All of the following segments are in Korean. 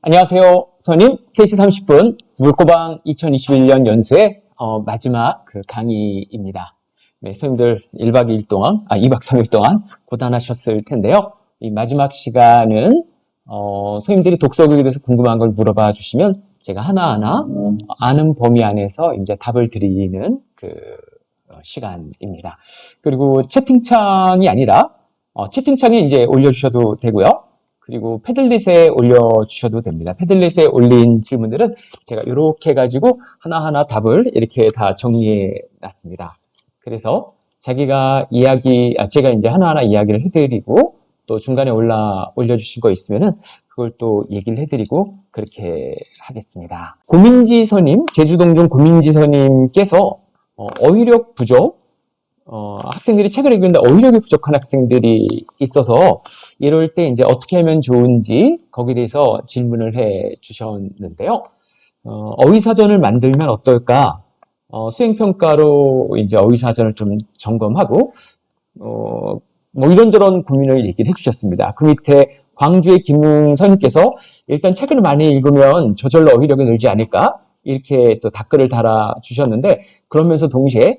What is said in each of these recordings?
안녕하세요. 선임 3시 30분 물고방 2021년 연수의 마지막 강의입니다. 네, 선생님들 1박 2일 동안, 2박 3일 동안 고단하셨을 텐데요. 이 마지막 시간은 선생님들이 독서교육에 대해서 궁금한 걸 물어봐 주시면 제가 하나하나 아는 범위 안에서 이제 답을 드리는 시간입니다. 그리고 채팅창이 아니라 채팅창에 이제 올려주셔도 되고요. 그리고 패들릿에 올려주셔도 됩니다. 패들릿에 올린 질문들은 제가 이렇게 해가지고 하나하나 답을 이렇게 다 정리해 놨습니다. 그래서 제가 이제 하나하나 이야기를 해드리고 또 중간에 올려주신 거 있으면은 그걸 또 얘기를 해드리고 그렇게 하겠습니다. 고민지선님, 제주동중 고민지선님께서 어휘력 부족, 학생들이 책을 읽는데 어휘력이 부족한 학생들이 있어서 이럴 때 이제 어떻게 하면 좋은지 거기에 대해서 질문을 해 주셨는데요. 어휘사전을 만들면 어떨까? 수행평가로 이제 어휘사전을 좀 점검하고, 뭐 이런저런 고민을 얘기를 해 주셨습니다. 그 밑에 광주의 김웅선님께서 일단 책을 많이 읽으면 저절로 어휘력이 늘지 않을까? 이렇게 또 댓글을 달아 주셨는데, 그러면서 동시에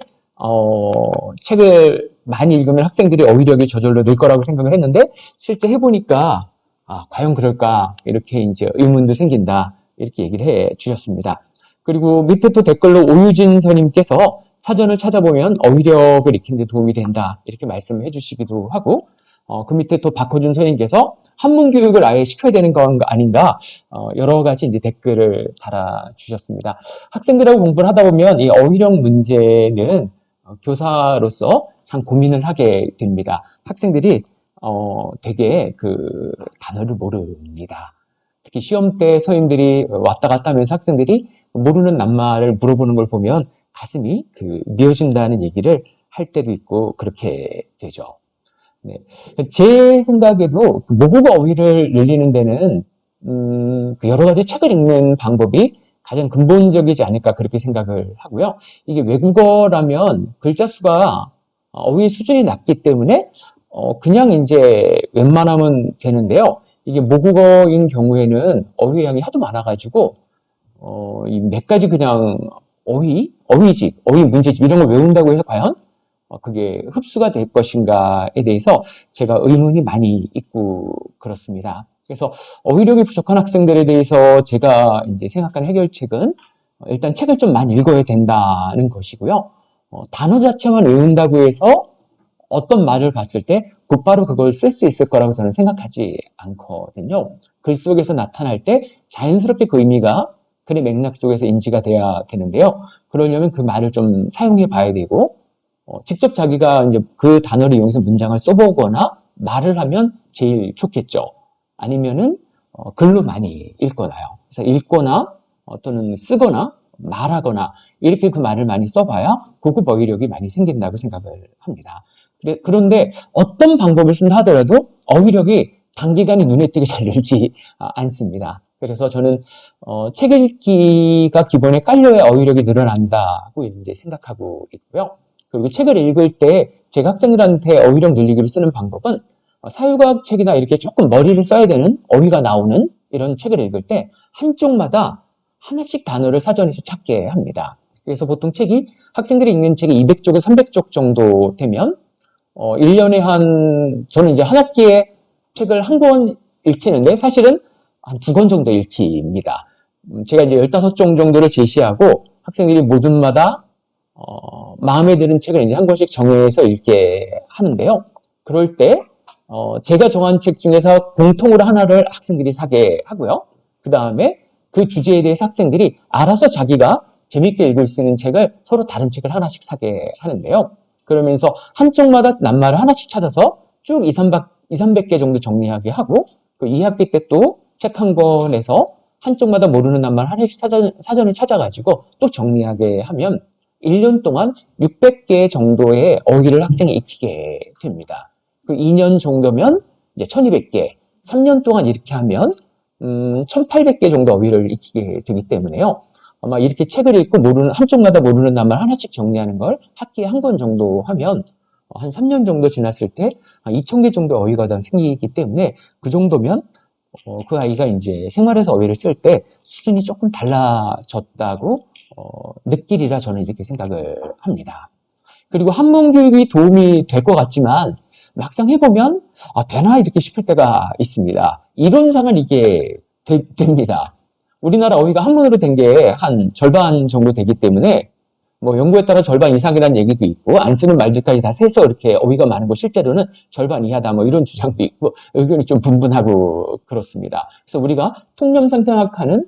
책을 많이 읽으면 학생들이 어휘력이 저절로 늘 거라고 생각을 했는데 실제 해보니까 과연 그럴까 이렇게 이제 의문도 생긴다 이렇게 얘기를 해 주셨습니다. 그리고 밑에 또 댓글로 오유진 선임께서 사전을 찾아보면 어휘력을 익히는 데 도움이 된다 이렇게 말씀을 해주시기도 하고 그 밑에 또 박호준 선임께서 한문 교육을 아예 시켜야 되는 건 아닌가 여러 가지 이제 댓글을 달아주셨습니다. 학생들하고 공부를 하다 보면 이 어휘력 문제는 교사로서 참 고민을 하게 됩니다. 학생들이 되게 단어를 모릅니다. 특히 시험 때 선생님들이 왔다 갔다 하면서 학생들이 모르는 낱말을 물어보는 걸 보면 가슴이 미어진다는 얘기를 할 때도 있고 그렇게 되죠. 네. 제 생각에도 모국어 어휘를 늘리는 데는 여러 가지 책을 읽는 방법이 가장 근본적이지 않을까 그렇게 생각을 하고요. 이게 외국어라면 글자 수가 어휘 수준이 낮기 때문에 그냥 이제 웬만하면 되는데요. 이게 모국어인 경우에는 어휘량이 하도 많아가지고 이 몇 가지 그냥 어휘집, 어휘 문제집 이런 걸 외운다고 해서 과연 그게 흡수가 될 것인가에 대해서 제가 의문이 많이 있고 그렇습니다. 그래서 어휘력이 부족한 학생들에 대해서 제가 이제 생각하는 해결책은 일단 책을 좀 많이 읽어야 된다는 것이고요. 단어 자체만 외운다고 해서 어떤 말을 봤을 때 곧바로 그걸 쓸 수 있을 거라고 저는 생각하지 않거든요. 글 속에서 나타날 때 자연스럽게 그 의미가 글의 맥락 속에서 인지가 돼야 되는데요. 그러려면 그 말을 좀 사용해 봐야 되고 직접 자기가 이제 그 단어를 이용해서 문장을 써보거나 말을 하면 제일 좋겠죠. 아니면은 글로 많이 읽거나요. 그래서 읽거나 또는 쓰거나 말하거나 이렇게 그 말을 많이 써봐야 고급 어휘력이 많이 생긴다고 생각을 합니다. 그런데 어떤 방법을 쓴다 하더라도 어휘력이 단기간에 눈에 띄게 잘 늘지 않습니다. 그래서 저는 책 읽기가 기본에 깔려야 어휘력이 늘어난다고 이제 생각하고 있고요. 그리고 책을 읽을 때 제가 학생들한테 어휘력 늘리기로 쓰는 방법은 사회과학 책이나 이렇게 조금 머리를 써야 되는 어휘가 나오는 이런 책을 읽을 때 한쪽마다 하나씩 단어를 사전에서 찾게 합니다. 그래서 보통 학생들이 읽는 책이 200쪽에서 300쪽 정도 되면 1년에 저는 이제 한 학기에 책을 한 권 읽히는데 사실은 한 2권 정도 읽힙니다. 제가 이제 15종 정도를 제시하고 학생들이 모든마다 마음에 드는 책을 이제 한 권씩 정해서 읽게 하는데요. 그럴 때 제가 정한 책 중에서 공통으로 하나를 학생들이 사게 하고요. 그 다음에 그 주제에 대해서 학생들이 알아서 자기가 재밌게 읽을 수 있는 책을 서로 다른 책을 하나씩 사게 하는데요. 그러면서 한쪽마다 낱말을 하나씩 찾아서 쭉 300개 정도 정리하게 하고 그 2학기 때 또 책 한 권에서 한쪽마다 모르는 낱말 하나씩 사전에 찾아가지고 또 정리하게 하면 1년 동안 600개 정도의 어휘를 학생이 익히게 됩니다. 그 2년 정도면 이제 1200개, 3년 동안 이렇게 하면 1800개 정도 어휘를 익히게 되기 때문에요. 아마 이렇게 책을 읽고 한쪽마다 모르는 낱말 하나씩 정리하는 걸 학기에 한 권 정도 하면 한 3년 정도 지났을 때 한 2000개 정도 어휘가 다 생기기 때문에 그 정도면 그 아이가 이제 생활에서 어휘를 쓸 때 수준이 조금 달라졌다고 느끼리라 저는 이렇게 생각을 합니다. 그리고 한문 교육이 도움이 될 것 같지만 막상 해보면 되나 이렇게 싶을 때가 있습니다. 이론상은 이게 됩니다. 우리나라 어휘가 한문으로 된 게 한 절반 정도 되기 때문에 뭐 연구에 따라 절반 이상이라는 얘기도 있고 안 쓰는 말들까지 다 세서 이렇게 어휘가 많은 거 실제로는 절반 이하다 뭐 이런 주장도 있고 의견이 좀 분분하고 그렇습니다. 그래서 우리가 통념상 생각하는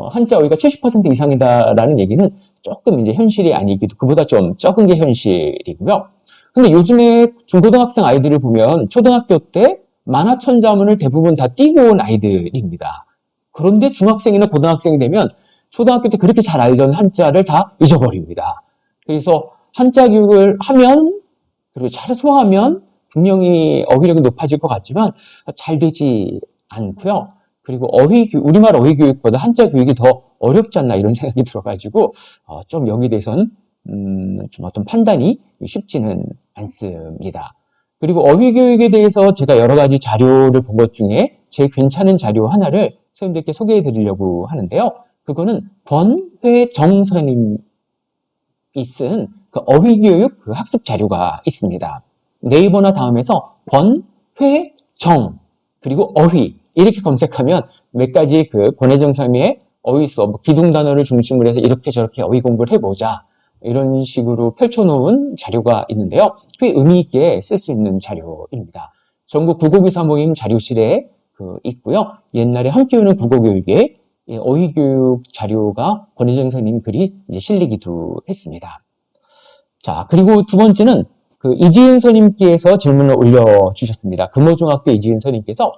한자 어휘가 70% 이상이다라는 얘기는 조금 이제 현실이 아니기도 그보다 좀 적은 게 현실이고요. 근데 요즘에 중고등학생 아이들을 보면 초등학교 때 만화천자문을 대부분 다 띄고 온 아이들입니다. 그런데 중학생이나 고등학생이 되면 초등학교 때 그렇게 잘 알던 한자를 다 잊어버립니다. 그래서 한자 교육을 하면 그리고 잘 소화하면 분명히 어휘력이 높아질 것 같지만 잘 되지 않고요. 그리고 우리말 어휘 교육보다 한자 교육이 더 어렵지 않나 이런 생각이 들어가지고 좀 여기에 대해서는 좀 어떤 판단이 쉽지는 않습니다. 그리고 어휘 교육에 대해서 제가 여러 가지 자료를 본 것 중에 제일 괜찮은 자료 하나를 선생님들께 소개해 드리려고 하는데요. 그거는 권회정 선생님이 쓴 그 어휘교육 그 학습 자료가 있습니다. 네이버나 다음에서 권회정 그리고 어휘 이렇게 검색하면 몇 가지 그 권회정 선생님의 어휘 수업, 기둥 단어를 중심으로 해서 이렇게 저렇게 어휘 공부를 해보자 이런 식으로 펼쳐놓은 자료가 있는데요. 꽤 의미 있게 쓸 수 있는 자료입니다. 전국 국어교사 모임 자료실에 있고요. 옛날에 함께하는 국어교육에 어휘교육 자료가 권혜정 선생님 글이 이제 실리기도 했습니다. 자, 그리고 두 번째는 그 이지은 선생님께서 질문을 올려주셨습니다. 금호중학교 이지은 선생님께서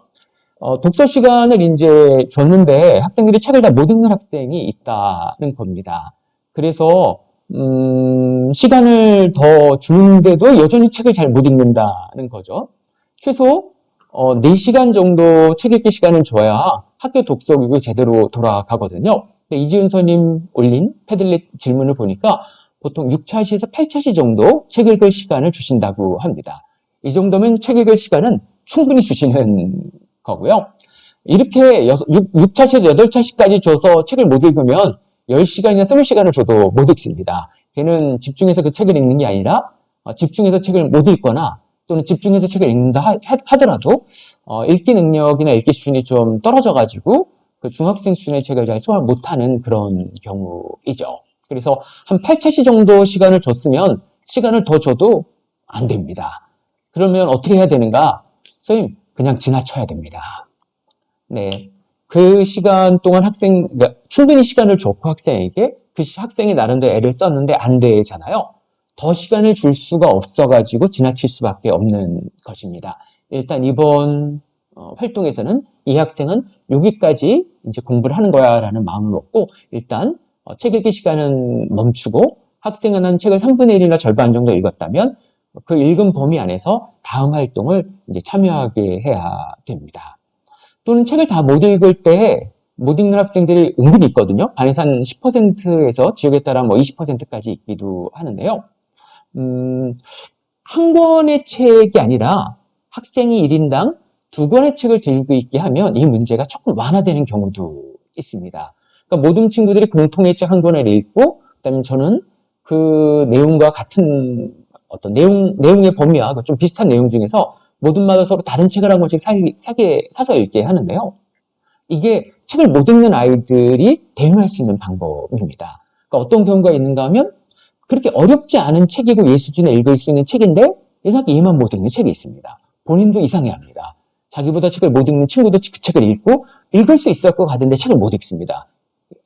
독서 시간을 이제 줬는데 학생들이 책을 다 못 읽는 학생이 있다는 겁니다. 그래서 시간을 더 주는데도 여전히 책을 잘 못 읽는다는 거죠. 최소 4시간 정도 책 읽기 시간을 줘야 학교 독서 교육이 제대로 돌아가거든요. 이지은 선생님 올린 패들렛 질문을 보니까 보통 6차시에서 8차시 정도 책 읽을 시간을 주신다고 합니다. 이 정도면 책 읽을 시간은 충분히 주시는 거고요. 이렇게 6차시에서 8차시까지 줘서 책을 못 읽으면 10시간이나 20시간을 줘도 못 읽습니다. 걔는 집중해서 그 책을 읽는 게 아니라 집중해서 책을 못 읽거나 또는 집중해서 책을 읽는다 하더라도 읽기 능력이나 읽기 수준이 좀 떨어져가지고 그 중학생 수준의 책을 잘 소화 못하는 그런 경우이죠. 그래서 한 8차시 정도 시간을 줬으면 시간을 더 줘도 안 됩니다. 그러면 어떻게 해야 되는가? 선생님, 그냥 지나쳐야 됩니다. 네, 그 시간 동안 그러니까 충분히 시간을 줬고 학생에게 그 학생이 나름대로 애를 썼는데 안 되잖아요. 더 시간을 줄 수가 없어가지고 지나칠 수밖에 없는 것입니다. 일단 이번 활동에서는 이 학생은 여기까지 이제 공부를 하는 거야 라는 마음을 먹고 일단 책 읽기 시간은 멈추고 학생은 한 책을 3분의 1이나 절반 정도 읽었다면 그 읽은 범위 안에서 다음 활동을 이제 참여하게 해야 됩니다. 또는 책을 다 못 읽을 때 못 읽는 학생들이 은근히 있거든요. 반에서 한 10%에서 지역에 따라 뭐 20%까지 있기도 하는데요. 한 권의 책이 아니라 학생이 1인당 2권의 책을 들고 있게 하면 이 문제가 조금 완화되는 경우도 있습니다. 그러니까 모든 친구들이 공통의 책 한 권을 읽고 그다음에 저는 그 내용과 같은 어떤 내용의 범위와 좀 비슷한 내용 중에서 모든마다 서로 다른 책을 한 권씩 사서 읽게 하는데요. 이게 책을 못 읽는 아이들이 대응할 수 있는 방법입니다. 그러니까 어떤 경우가 있는가 하면 그렇게 어렵지 않은 책이고 예수준에 읽을 수 있는 책인데 이상하게 얘만 못 읽는 책이 있습니다. 본인도 이상해합니다. 자기보다 책을 못 읽는 친구도 그 책을 읽고 읽을 수 있을 것 같은데 책을 못 읽습니다.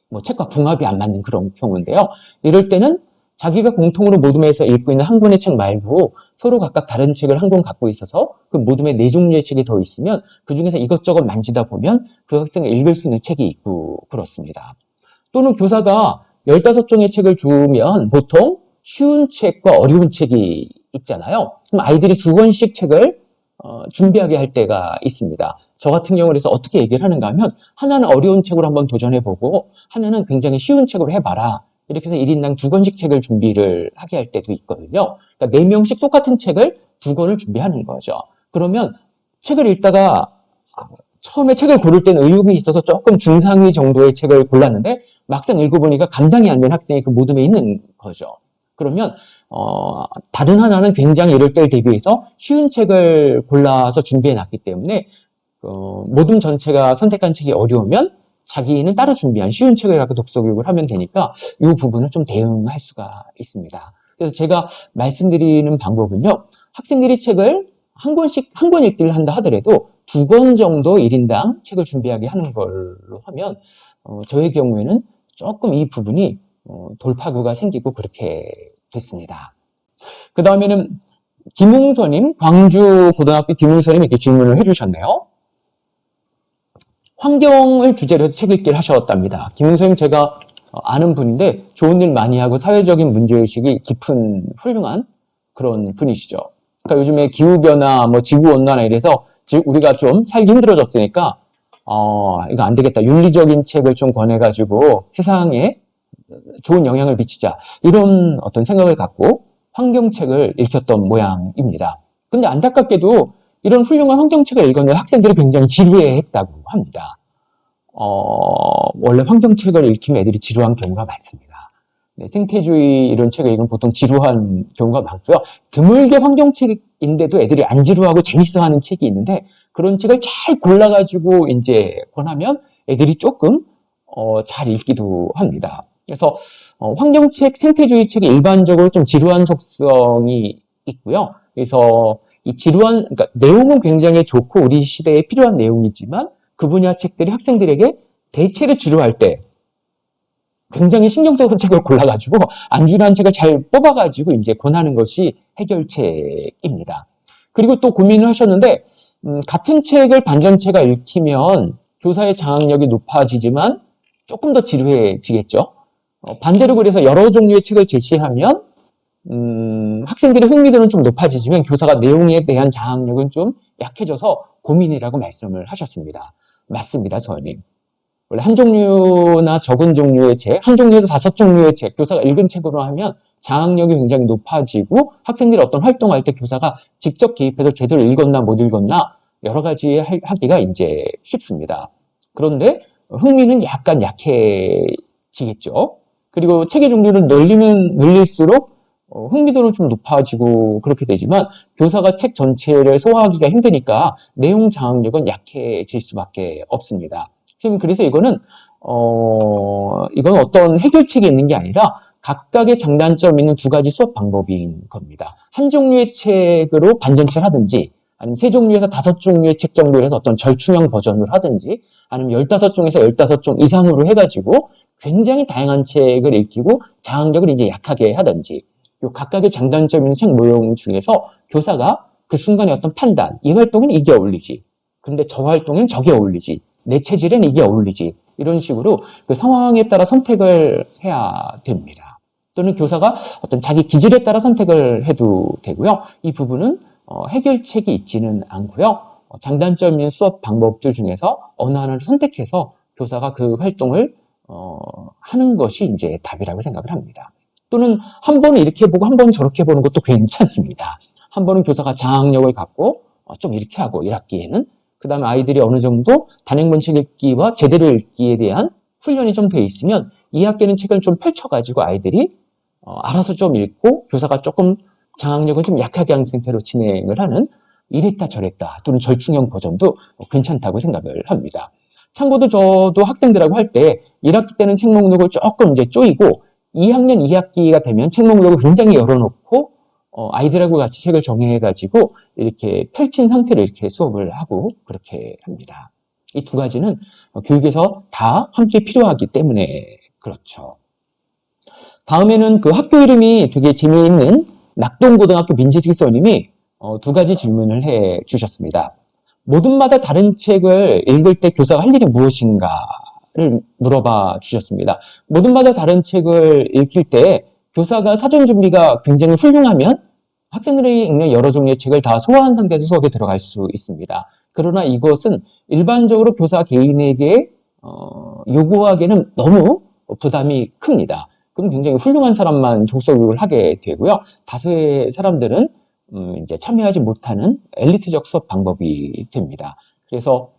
뭐 책과 궁합이 안 맞는 그런 경우인데요. 이럴 때는 자기가 공통으로 모둠에서 읽고 있는 한 권의 책 말고 서로 각각 다른 책을 한 권 갖고 있어서 그 모둠에 4종류의 책이 더 있으면 그 중에서 이것저것 만지다 보면 그 학생이 읽을 수 있는 책이 있고 그렇습니다. 또는 교사가 15종의 책을 주면 보통 쉬운 책과 어려운 책이 있잖아요. 그럼 아이들이 2권씩 책을 준비하게 할 때가 있습니다. 저 같은 경우는 그래서 어떻게 얘기를 하는가 하면 하나는 어려운 책으로 한번 도전해보고 하나는 굉장히 쉬운 책으로 해봐라. 이렇게 해서 1인당 2권씩 책을 준비를 하게 할 때도 있거든요. 그러니까 4명씩 똑같은 책을 2권을 준비하는 거죠. 그러면 책을 읽다가 처음에 책을 고를 때는 의욕이 있어서 조금 중상위 정도의 책을 골랐는데 막상 읽어보니까 감당이 안 되는 학생이 그 모둠에 있는 거죠. 그러면 다른 하나는 굉장히 이럴 때를 대비해서 쉬운 책을 골라서 준비해 놨기 때문에 모둠 전체가 선택한 책이 어려우면 자기는 따로 준비한 쉬운 책을 갖고 독서 교육을 하면 되니까 이 부분을 좀 대응할 수가 있습니다. 그래서 제가 말씀드리는 방법은요. 학생들이 책을 한 권 읽기를 한다 하더라도 2권 정도 1인당 책을 준비하게 하는 걸로 하면 저의 경우에는 조금 이 부분이 돌파구가 생기고 그렇게 됐습니다. 그 다음에는 김웅서님, 광주고등학교 김웅서님 이렇게 질문을 해주셨네요. 환경을 주제로 해서 책 읽기를 하셨답니다. 김웅서님 제가 아는 분인데 좋은 일 많이 하고 사회적인 문제의식이 깊은 훌륭한 그런 분이시죠. 그러니까 요즘에 기후변화, 뭐 지구온난화 이래서 우리가 좀 살기 힘들어졌으니까 이거 안 되겠다. 윤리적인 책을 좀 권해가지고 세상에 좋은 영향을 미치자. 이런 어떤 생각을 갖고 환경책을 읽혔던 모양입니다. 근데 안타깝게도 이런 훌륭한 환경책을 읽었는데 학생들이 굉장히 지루해했다고 합니다. 원래 환경책을 읽히면 애들이 지루한 경우가 많습니다. 네, 생태주의 이런 책을 읽으면 보통 지루한 경우가 많고요. 드물게 환경책인데도 애들이 안 지루하고 재밌어하는 책이 있는데 그런 책을 잘 골라가지고 이제 권하면 애들이 조금 잘 읽기도 합니다. 그래서 환경책, 생태주의 책이 일반적으로 좀 지루한 속성이 있고요. 그래서 이 지루한, 그러니까 내용은 굉장히 좋고 우리 시대에 필요한 내용이지만 그 분야 책들이 학생들에게 대체로 지루할 때 굉장히 신경 써서 책을 골라가지고 안 지루한 책을 잘 뽑아가지고 이제 권하는 것이 해결책입니다. 그리고 또 고민을 하셨는데 같은 책을 반전체가 읽히면 교사의 장악력이 높아지지만 조금 더 지루해지겠죠. 반대로 그래서 여러 종류의 책을 제시하면 학생들의 흥미도는 좀 높아지지만 교사가 내용에 대한 장악력은 좀 약해져서 고민이라고 말씀을 하셨습니다. 맞습니다, 선생님. 원래 한 종류나 적은 종류의 책, 한 종류에서 5종류의 책, 교사가 읽은 책으로 하면 장악력이 굉장히 높아지고 학생들이 어떤 활동할 때 교사가 직접 개입해서 제대로 읽었나 못 읽었나 여러 가지 하기가 이제 쉽습니다. 그런데 흥미는 약간 약해지겠죠. 그리고 책의 종류를 늘릴수록 흥미도는 좀 높아지고 그렇게 되지만 교사가 책 전체를 소화하기가 힘드니까 내용 장악력은 약해질 수밖에 없습니다. 지금 그래서 이거는 어떤 해결책이 있는 게 아니라 각각의 장단점 있는 2가지 수업 방법인 겁니다. 한 종류의 책으로 반전체를 하든지 아니면 3종류에서 5종류의 책 정도로 해서 어떤 절충형 버전을 하든지 아니면 15종에서 15종 이상으로 해가지고 굉장히 다양한 책을 읽히고 장악력을 이제 약하게 하든지 요 각각의 장단점 있는 책 모형 중에서 교사가 그 순간의 어떤 판단, 이 활동에는 이게 어울리지. 근데 저 활동에는 저게 어울리지. 내 체질에는 이게 어울리지. 이런 식으로 그 상황에 따라 선택을 해야 됩니다. 또는 교사가 어떤 자기 기질에 따라 선택을 해도 되고요. 이 부분은 해결책이 있지는 않고요. 장단점 있는 수업 방법들 중에서 어느 하나를 선택해서 교사가 그 활동을 하는 것이 이제 답이라고 생각을 합니다. 또는 한 번은 이렇게 보고 한 번은 저렇게 보는 것도 괜찮습니다. 한 번은 교사가 장악력을 갖고 좀 이렇게 하고 1학기에는 그 다음에 아이들이 어느 정도 단행본 책 읽기와 제대로 읽기에 대한 훈련이 좀 돼 있으면 2학기는 책을 좀 펼쳐가지고 아이들이 알아서 좀 읽고 교사가 조금 장악력을 좀 약하게 하는 상태로 진행을 하는 이랬다 저랬다 또는 절충형 버전도 괜찮다고 생각을 합니다. 참고로 저도 학생들하고 할 때 1학기 때는 책 목록을 조금 이제 쪼이고 2학년 2학기가 되면 책 목록을 굉장히 열어놓고 아이들하고 같이 책을 정해가지고 이렇게 펼친 상태로 이렇게 수업을 하고 그렇게 합니다. 이 2가지는 교육에서 다 함께 필요하기 때문에 그렇죠. 다음에는 그 학교 이름이 되게 재미있는 낙동고등학교 민재식서님이 2가지 질문을 해 주셨습니다. 모둠마다 다른 책을 읽을 때 교사가 할 일이 무엇인가를 물어봐 주셨습니다. 모둠마다 다른 책을 읽힐 때 교사가 사전 준비가 굉장히 훌륭하면 학생들이 읽는 여러 종류의 책을 다 소화한 상태에서 수업에 들어갈 수 있습니다. 그러나 이것은 일반적으로 교사 개인에게 요구하기에는 너무 부담이 큽니다. 그럼 굉장히 훌륭한 사람만 독서 교육을 하게 되고요. 다수의 사람들은 이제 참여하지 못하는 엘리트적 수업 방법이 됩니다. 그래서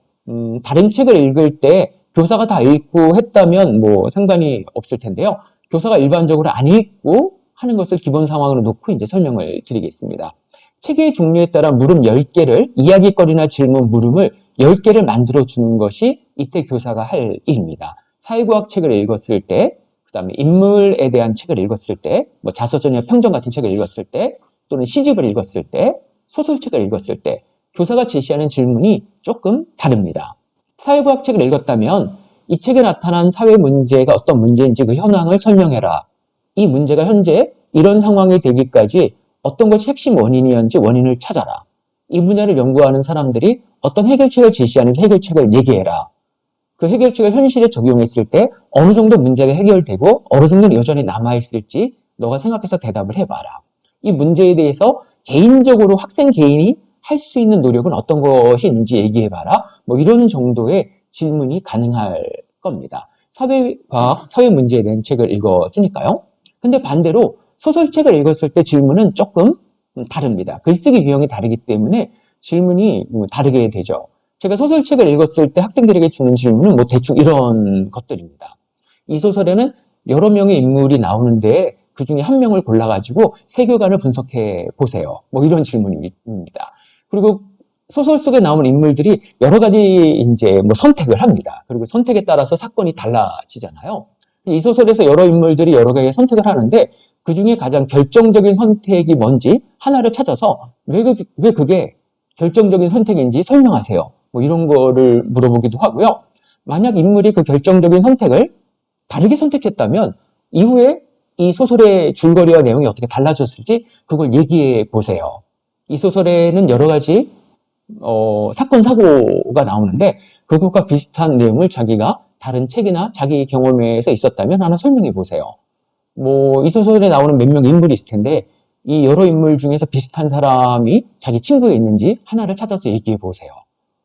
다른 책을 읽을 때 교사가 다 읽고 했다면 뭐 상관이 없을 텐데요. 교사가 일반적으로 안 읽고 하는 것을 기본 상황으로 놓고 이제 설명을 드리겠습니다. 책의 종류에 따라 물음 10개를, 이야기거리나 질문, 물음을 10개를 만들어 주는 것이 이때 교사가 할 일입니다. 사회과학 책을 읽었을 때, 그 다음에 인물에 대한 책을 읽었을 때, 뭐 자서전이나 평전 같은 책을 읽었을 때, 또는 시집을 읽었을 때, 소설책을 읽었을 때, 교사가 제시하는 질문이 조금 다릅니다. 사회과학 책을 읽었다면 이 책에 나타난 사회 문제가 어떤 문제인지 그 현황을 설명해라. 이 문제가 현재 이런 상황이 되기까지 어떤 것이 핵심 원인이었는지 원인을 찾아라. 이 분야를 연구하는 사람들이 어떤 해결책을 제시하면서 해결책을 얘기해라. 그 해결책을 현실에 적용했을 때 어느 정도 문제가 해결되고 어느 정도 여전히 남아있을지 너가 생각해서 대답을 해봐라. 이 문제에 대해서 개인적으로 학생 개인이 할 수 있는 노력은 어떤 것이 있는지 얘기해봐라. 뭐 이런 정도의 질문이 가능할 겁니다. 사회과학, 사회 문제에 대한 책을 읽었으니까요. 근데 반대로 소설책을 읽었을 때 질문은 조금 다릅니다. 글쓰기 유형이 다르기 때문에 질문이 다르게 되죠. 제가 소설책을 읽었을 때 학생들에게 주는 질문은 뭐 대충 이런 것들입니다. 이 소설에는 여러 명의 인물이 나오는데 그 중에 한 명을 골라가지고 세계관을 분석해 보세요. 뭐 이런 질문입니다. 그리고 소설 속에 나오는 인물들이 여러 가지 이제 뭐 선택을 합니다. 그리고 선택에 따라서 사건이 달라지잖아요. 이 소설에서 여러 인물들이 여러 가지 선택을 하는데 그 중에 가장 결정적인 선택이 뭔지 하나를 찾아서 왜 그게 결정적인 선택인지 설명하세요. 뭐 이런 거를 물어보기도 하고요. 만약 인물이 그 결정적인 선택을 다르게 선택했다면 이후에 이 소설의 줄거리와 내용이 어떻게 달라졌을지 그걸 얘기해 보세요. 이 소설에는 여러 가지 사건, 사고가 나오는데 그것과 비슷한 내용을 자기가 다른 책이나 자기 경험에서 있었다면 하나 설명해 보세요. 뭐 이 소설에 나오는 몇 명의 인물이 있을 텐데 이 여러 인물 중에서 비슷한 사람이 자기 친구가 있는지 하나를 찾아서 얘기해 보세요.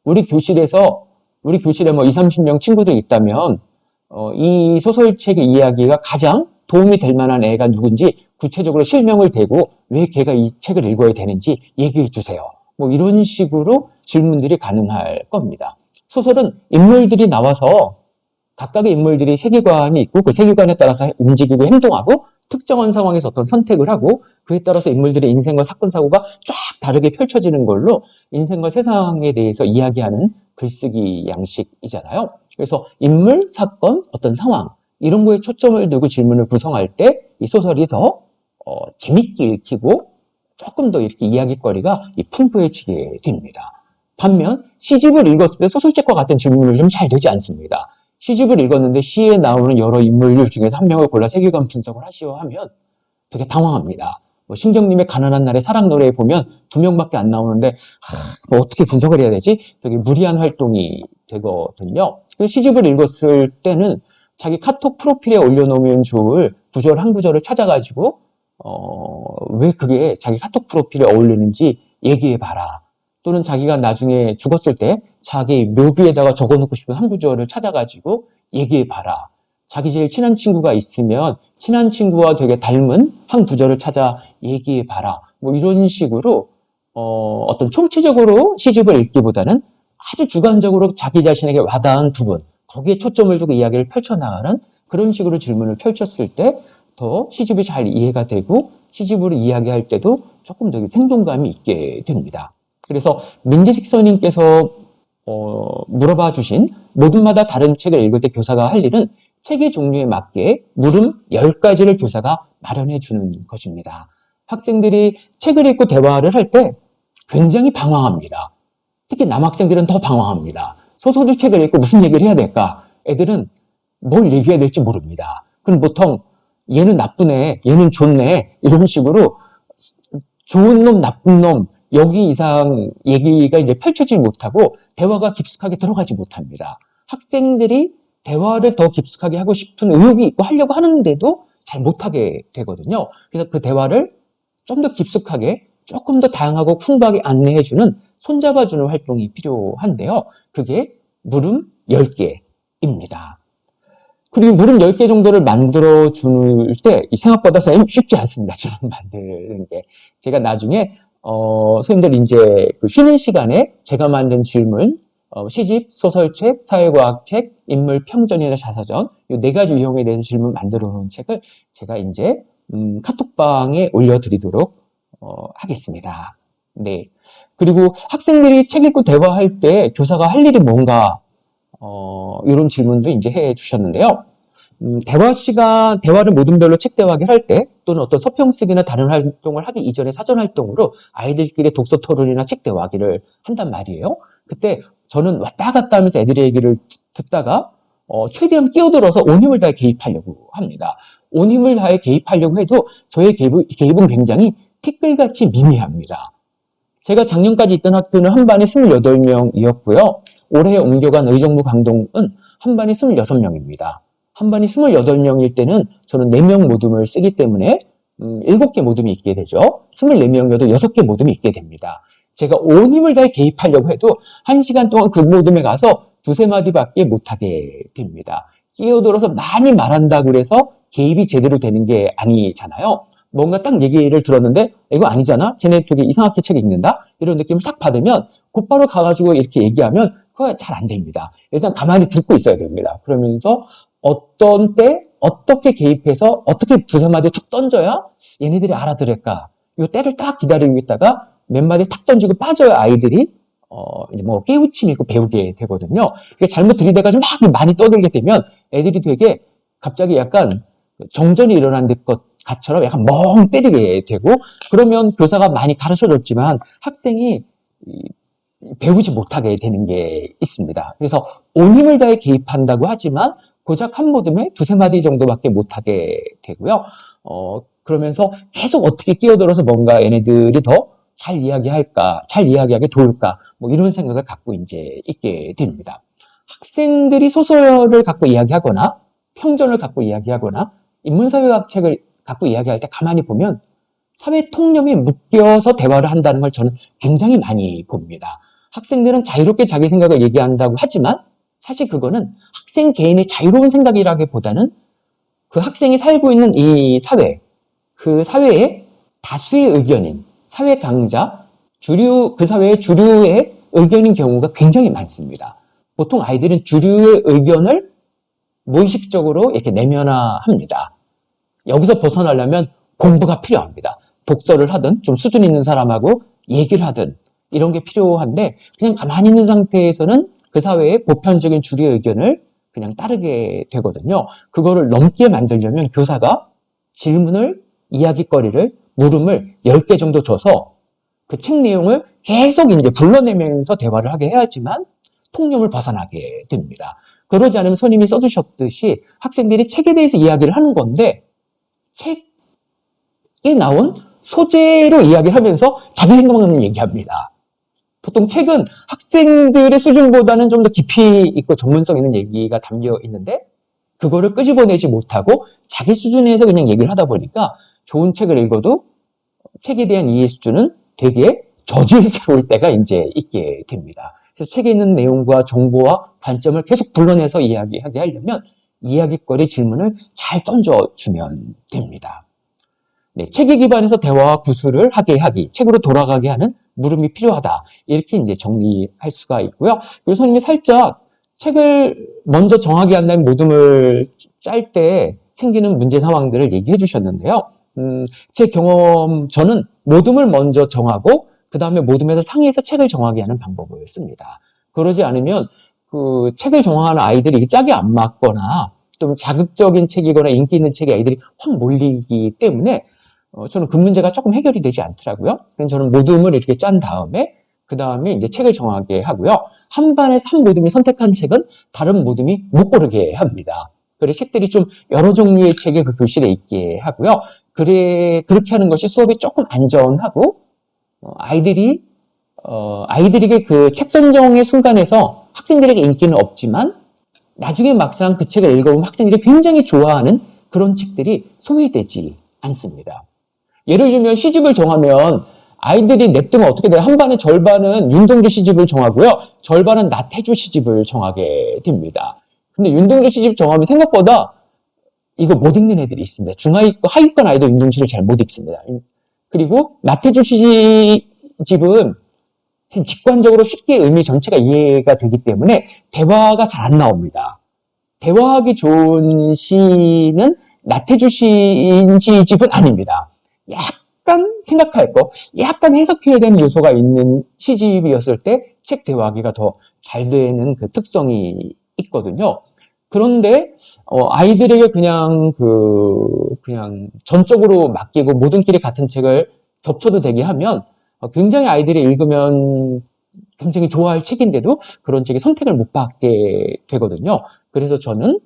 우리 교실에 뭐 20, 30명 친구들이 있다면 이 소설책의 이야기가 가장 도움이 될 만한 애가 누군지 구체적으로 실명을 대고 왜 걔가 이 책을 읽어야 되는지 얘기해 주세요. 뭐 이런 식으로 질문들이 가능할 겁니다. 소설은 인물들이 나와서 각각의 인물들이 세계관이 있고 그 세계관에 따라서 움직이고 행동하고 특정한 상황에서 어떤 선택을 하고 그에 따라서 인물들의 인생과 사건, 사고가 쫙 다르게 펼쳐지는 걸로 인생과 세상에 대해서 이야기하는 글쓰기 양식이잖아요. 그래서 인물, 사건, 어떤 상황 이런 거에 초점을 두고 질문을 구성할 때 이 소설이 더 재밌게 읽히고 조금 더 이렇게 이야기거리가 풍부해지게 됩니다. 반면 시집을 읽었을 때 소설책과 같은 질문을 좀 잘 되지 않습니다. 시집을 읽었는데 시에 나오는 여러 인물들 중에서 한 명을 골라 세계관 분석을 하시오 하면 되게 당황합니다. 뭐 신경님의 가난한 날의 사랑 노래에 보면 2명밖에 안 나오는데 뭐 어떻게 분석을 해야 되지? 되게 무리한 활동이 되거든요. 시집을 읽었을 때는 자기 카톡 프로필에 올려놓으면 좋을 구절 한 구절을 찾아가지고 왜 그게 자기 카톡 프로필에 어울리는지 얘기해봐라. 또는 자기가 나중에 죽었을 때 자기 묘비에다가 적어놓고 싶은 한 구절을 찾아가지고 얘기해봐라. 자기 제일 친한 친구가 있으면 친한 친구와 되게 닮은 한 구절을 찾아 얘기해봐라. 뭐 이런 식으로 어떤 총체적으로 시집을 읽기보다는 아주 주관적으로 자기 자신에게 와닿은 부분, 거기에 초점을 두고 이야기를 펼쳐나가는 그런 식으로 질문을 펼쳤을 때 더 시집이 잘 이해가 되고 시집으로 이야기할 때도 조금 더 생동감이 있게 됩니다. 그래서 민지식 선생님께서 물어봐 주신 모둠마다 다른 책을 읽을 때 교사가 할 일은 책의 종류에 맞게 물음 10가지를 교사가 마련해 주는 것입니다. 학생들이 책을 읽고 대화를 할 때 굉장히 방황합니다. 특히 남학생들은 더 방황합니다. 소설책을 읽고 무슨 얘기를 해야 될까? 애들은 뭘 얘기해야 될지 모릅니다. 그럼 보통 얘는 나쁘네, 얘는 좋네 이런 식으로 좋은 놈, 나쁜 놈 여기 이상 얘기가 이제 펼쳐지지 못하고 대화가 깊숙하게 들어가지 못합니다. 학생들이 대화를 더 깊숙하게 하고 싶은 의욕이 있고 하려고 하는데도 잘 못하게 되거든요. 그래서 그 대화를 좀 더 깊숙하게 조금 더 다양하고 풍부하게 안내해주는 손잡아주는 활동이 필요한데요. 그게 물음 10개입니다. 그리고 물음 10개 정도를 만들어줄 때 생각보다 쉽지 않습니다. 질문 만드는 게. 제가 나중에 선생님들 이제 그 쉬는 시간에 제가 만든 질문 시집, 소설책, 사회과학책, 인물 평전이나 자서전 이 네 가지 유형에 대해서 질문 만들어 놓은 책을 제가 이제 카톡방에 올려드리도록 하겠습니다. 네. 그리고 학생들이 책 읽고 대화할 때 교사가 할 일이 뭔가 이런 질문도 이제 해 주셨는데요. 대화를 모둠별로 책 대화하기 할 때 또는 어떤 서평 쓰기나 다른 활동을 하기 이전에 사전 활동으로 아이들끼리 독서 토론이나 책 대화하기를 한단 말이에요. 그때 저는 왔다 갔다 하면서 애들의 얘기를 듣다가 최대한 끼어들어서 온 힘을 다해 개입하려고 합니다. 온 힘을 다해 개입하려고 해도 저의 개입은 굉장히 티끌같이 미미합니다. 제가 작년까지 있던 학교는 한 반에 28명이었고요. 올해 옮겨간 의정부 강동은 한 반이 26명입니다. 한 반이 28명일 때는 저는 4명 모둠을 쓰기 때문에 7개 모둠이 있게 되죠. 24명이어도 6개 모둠이 있게 됩니다. 제가 온 힘을 다해 개입하려고 해도 1시간 동안 그 모둠에 가서 두세 마디밖에 못하게 됩니다. 끼어들어서 많이 말한다고 해서 개입이 제대로 되는 게 아니잖아요. 뭔가 딱 얘기를 들었는데 이거 아니잖아? 쟤네 되게 이상하게 책 읽는다? 이런 느낌을 딱 받으면 곧바로 가가지고 이렇게 얘기하면 그거 잘 안 됩니다. 일단 가만히 듣고 있어야 됩니다. 그러면서 어떤 때 어떻게 개입해서 어떻게 두세 마디 툭 던져야 얘네들이 알아들을까? 이 때를 딱 기다리고 있다가 몇 마디 탁 던지고 빠져야 아이들이 이제 뭐 깨우침이 있고 배우게 되거든요. 잘못 들이대가지고 막 많이 떠들게 되면 애들이 되게 갑자기 약간 정전이 일어난 것처럼 약간 멍 때리게 되고 그러면 교사가 많이 가르쳐줬지만 학생이 배우지 못하게 되는 게 있습니다. 그래서 온 힘을 다해 개입한다고 하지만 고작 한 모둠에 두세 마디 정도밖에 못하게 되고요. 그러면서 계속 어떻게 끼어들어서 뭔가 얘네들이 더 잘 이야기할까, 잘 이야기하게 도울까, 뭐 이런 생각을 갖고 이제 있게 됩니다. 학생들이 소설을 갖고 이야기하거나 평전을 갖고 이야기하거나 인문사회학 책을 갖고 이야기할 때 가만히 보면 사회 통념이 묶여서 대화를 한다는 걸 저는 굉장히 많이 봅니다. 학생들은 자유롭게 자기 생각을 얘기한다고 하지만 사실 그거는 학생 개인의 자유로운 생각이라기보다는 그 학생이 살고 있는 이 사회, 그 사회의 다수의 의견인 사회 강자, 그 사회의 주류의 의견인 경우가 굉장히 많습니다. 보통 아이들은 주류의 의견을 무의식적으로 이렇게 내면화합니다. 여기서 벗어나려면 공부가 필요합니다. 독서를 하든 좀 수준 있는 사람하고 얘기를 하든 이런 게 필요한데 그냥 가만히 있는 상태에서는 그 사회의 보편적인 주류의 의견을 그냥 따르게 되거든요. 그거를 넘게 만들려면 교사가 질문을, 이야기거리를, 물음을 10개 정도 줘서 그 책 내용을 계속 이제 불러내면서 대화를 하게 해야지만 통념을 벗어나게 됩니다. 그러지 않으면 선생님이 써주셨듯이 학생들이 책에 대해서 이야기를 하는 건데 책에 나온 소재로 이야기를 하면서 자기 생각나는 얘기합니다. 보통 책은 학생들의 수준보다는 좀 더 깊이 있고 전문성 있는 얘기가 담겨 있는데 그거를 끄집어내지 못하고 자기 수준에서 그냥 얘기를 하다 보니까 좋은 책을 읽어도 책에 대한 이해 수준은 되게 저질스러울 때가 이제 있게 됩니다. 그래서 책에 있는 내용과 정보와 관점을 계속 불러내서 이야기하게 하려면 이야기거리 질문을 잘 던져주면 됩니다. 네, 책에 기반해서 대화와 구술을 하게 하기, 책으로 돌아가게 하는 물음이 필요하다. 이렇게 이제 정리할 수가 있고요. 그리고 선생님이 살짝 책을 먼저 정하게 한다면 모둠을 짤 때 생기는 문제 상황들을 얘기해 주셨는데요. 제 경험, 저는 모둠을 먼저 정하고 그 다음에 모둠에서 상의해서 책을 정하게 하는 방법을 씁니다. 그러지 않으면 그 책을 정하는 아이들이 짝이 안 맞거나 좀 자극적인 책이거나 인기 있는 책에 아이들이 확 몰리기 때문에 저는 그 문제가 조금 해결이 되지 않더라고요. 그래서 저는 모둠을 이렇게 짠 다음에 그 다음에 이제 책을 정하게 하고요. 한 반에서 한 모둠이 선택한 책은 다른 모둠이 못 고르게 합니다. 그래서 책들이 좀 여러 종류의 책이 그 교실에 있게 하고요. 그렇게 하는 것이 수업에 조금 안전하고 아이들에게 그 책 선정의 순간에서 학생들에게 인기는 없지만 나중에 막상 그 책을 읽어보면 학생들이 굉장히 좋아하는 그런 책들이 소외되지 않습니다. 예를 들면 시집을 정하면 아이들이 냅두면 어떻게 돼요? 한 반의 절반은 윤동주 시집을 정하고요. 절반은 나태주 시집을 정하게 됩니다. 근데 윤동주 시집 정하면 생각보다 이거 못 읽는 애들이 있습니다. 중하위권, 하위권 아이도 윤동주를 잘 못 읽습니다. 그리고 나태주 시집은 직관적으로 쉽게 의미 전체가 이해가 되기 때문에 대화가 잘 안 나옵니다. 대화하기 좋은 시는 나태주 시인 시집은 아닙니다. 약간 생각할 거, 약간 해석해야 되는 요소가 있는 시집이었을 때 책 대화하기가 더 잘 되는 그 특성이 있거든요. 그런데 아이들에게 그냥 전적으로 맡기고 모든 길이 같은 책을 겹쳐도 되게 하면 굉장히 아이들이 읽으면 굉장히 좋아할 책인데도 그런 책이 선택을 못 받게 되거든요. 그래서 저는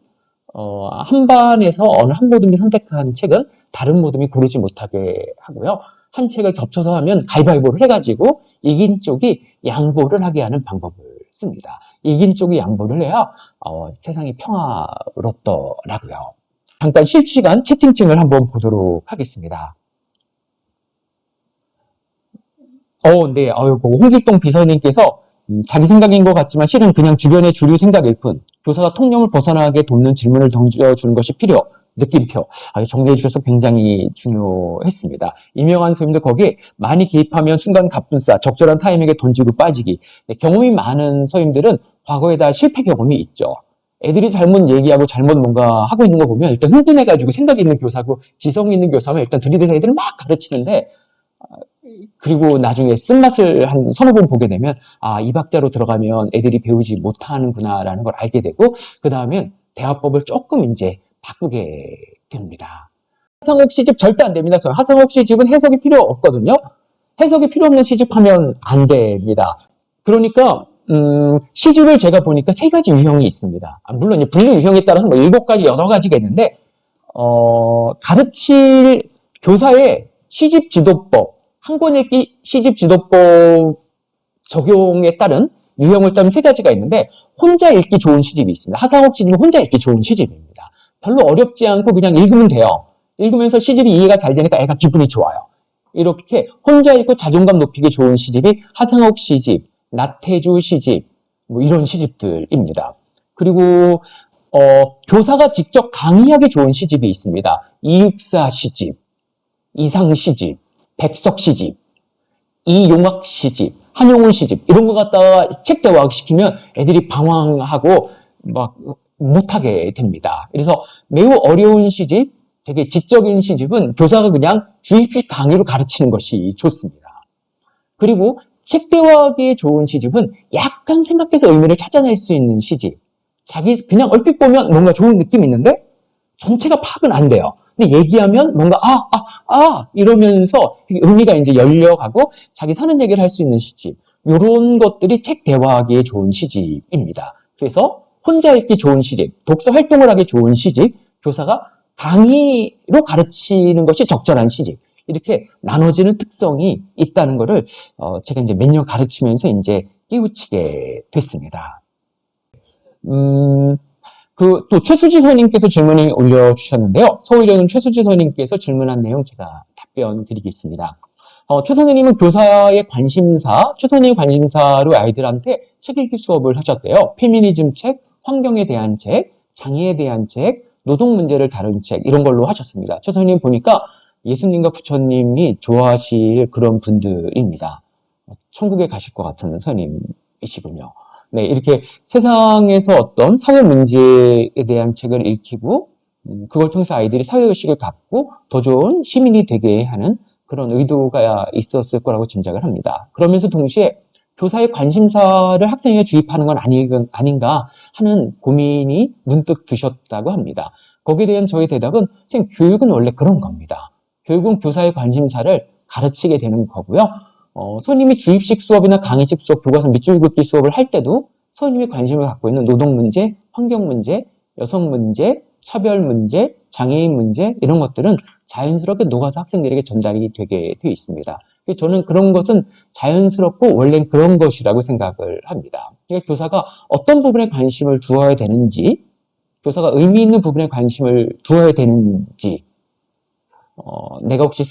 한 반에서 어느 한 모듬이 선택한 책은 다른 모듬이 고르지 못하게 하고요. 한 책을 겹쳐서 하면 가위바위보를 해가지고 이긴 쪽이 양보를 하게 하는 방법을 씁니다. 이긴 쪽이 양보를 해야 세상이 평화롭더라고요. 잠깐 실시간 채팅창을 한번 보도록 하겠습니다. 네. 홍길동 비서님께서 자기 생각인 것 같지만 실은 그냥 주변의 주류 생각일 뿐. 교사가 통념을 벗어나게 돕는 질문을 던져주는 것이 필요. 느낌표. 정리해 주셔서 굉장히 중요했습니다. 이명환 선생님도 거기에 많이 개입하면 순간 갑분싸, 적절한 타이밍에 던지고 빠지기. 네, 경험이 많은 선생님들은 과거에 다 실패 경험이 있죠. 애들이 잘못 얘기하고 잘못 뭔가 하고 있는 거 보면 일단 흥분해가지고 생각 있는 교사고 지성이 있는 교사면 일단 들이대서 애들을 막 가르치는데 그리고 나중에 쓴맛을 한 서너 번 보게 되면 이 박자로 들어가면 애들이 배우지 못하는구나라는 걸 알게 되고 그 다음엔 대화법을 조금 이제 바꾸게 됩니다. 하상욱 시집 절대 안 됩니다. 하상욱 시집은 해석이 필요 없거든요. 해석이 필요 없는 시집하면 안 됩니다. 그러니까 시집을 제가 보니까 세 가지 유형이 있습니다. 물론 분류 유형에 따라서 뭐 7가지, 8가지가 있는데 가르칠 교사의 시집 지도법, 한 권 읽기 시집 지도법 적용에 따른 유형을 따른 3가지가 있는데 혼자 읽기 좋은 시집이 있습니다. 하상욱 시집은 혼자 읽기 좋은 시집입니다. 별로 어렵지 않고 그냥 읽으면 돼요. 읽으면서 시집이 이해가 잘 되니까 애가 기분이 좋아요. 이렇게 혼자 읽고 자존감 높이기 좋은 시집이 하상욱 시집, 나태주 시집, 뭐 이런 시집들입니다. 그리고 교사가 직접 강의하기 좋은 시집이 있습니다. 이육사 시집, 이상 시집, 백석 시집, 이용학 시집, 한용운 시집 이런 거 갖다가 책 대화학 시키면 애들이 방황하고 막 못하게 됩니다. 그래서 매우 어려운 시집, 되게 지적인 시집은 교사가 그냥 주입식 강의로 가르치는 것이 좋습니다. 그리고 책 대화하기에 좋은 시집은 약간 생각해서 의미를 찾아낼 수 있는 시집. 자기 그냥 얼핏 보면 뭔가 좋은 느낌이 있는데 전체가 파악은 안 돼요. 근데 얘기하면 뭔가 이러면서 의미가 이제 열려가고 자기 사는 얘기를 할 수 있는 시집. 이런 것들이 책 대화하기에 좋은 시집입니다. 그래서 혼자 읽기 좋은 시집, 독서 활동을 하기 좋은 시집, 교사가 강의로 가르치는 것이 적절한 시집. 이렇게 나눠지는 특성이 있다는 것을 제가 이제 몇 년 가르치면서 이제 깨우치게 됐습니다. 또 최수지 선생님께서 질문을 올려주셨는데요. 서울여는 최수지 선생님께서 질문한 내용 제가 답변 드리겠습니다. 최 선생님은 교사의 관심사, 최 선생님 관심사로 아이들한테 책 읽기 수업을 하셨대요. 페미니즘 책, 환경에 대한 책, 장애에 대한 책, 노동 문제를 다룬 책 이런 걸로 하셨습니다. 최 선생님 보니까 예수님과 부처님이 좋아하실 그런 분들입니다. 천국에 가실 것 같은 선생님이시군요. 네, 이렇게 세상에서 어떤 사회 문제에 대한 책을 읽히고 그걸 통해서 아이들이 사회의식을 갖고 더 좋은 시민이 되게 하는 그런 의도가 있었을 거라고 짐작을 합니다. 그러면서 동시에 교사의 관심사를 학생에게 주입하는 건 아닌가 하는 고민이 문득 드셨다고 합니다. 거기에 대한 저의 대답은 선생님, 교육은 원래 그런 겁니다. 교육은 교사의 관심사를 가르치게 되는 거고요. 선생님이 주입식 수업이나 강의식 수업, 교과서 밑줄 긋기 수업을 할 때도 선생님이 관심을 갖고 있는 노동 문제, 환경 문제, 여성 문제, 차별 문제, 장애인 문제 이런 것들은 자연스럽게 녹아서 학생들에게 전달이 되게 되어 있습니다. 저는 그런 것은 자연스럽고 원래 그런 것이라고 생각을 합니다. 그러니까 교사가 어떤 부분에 관심을 두어야 되는지, 교사가 의미 있는 부분에 관심을 두어야 되는지, 내가 혹시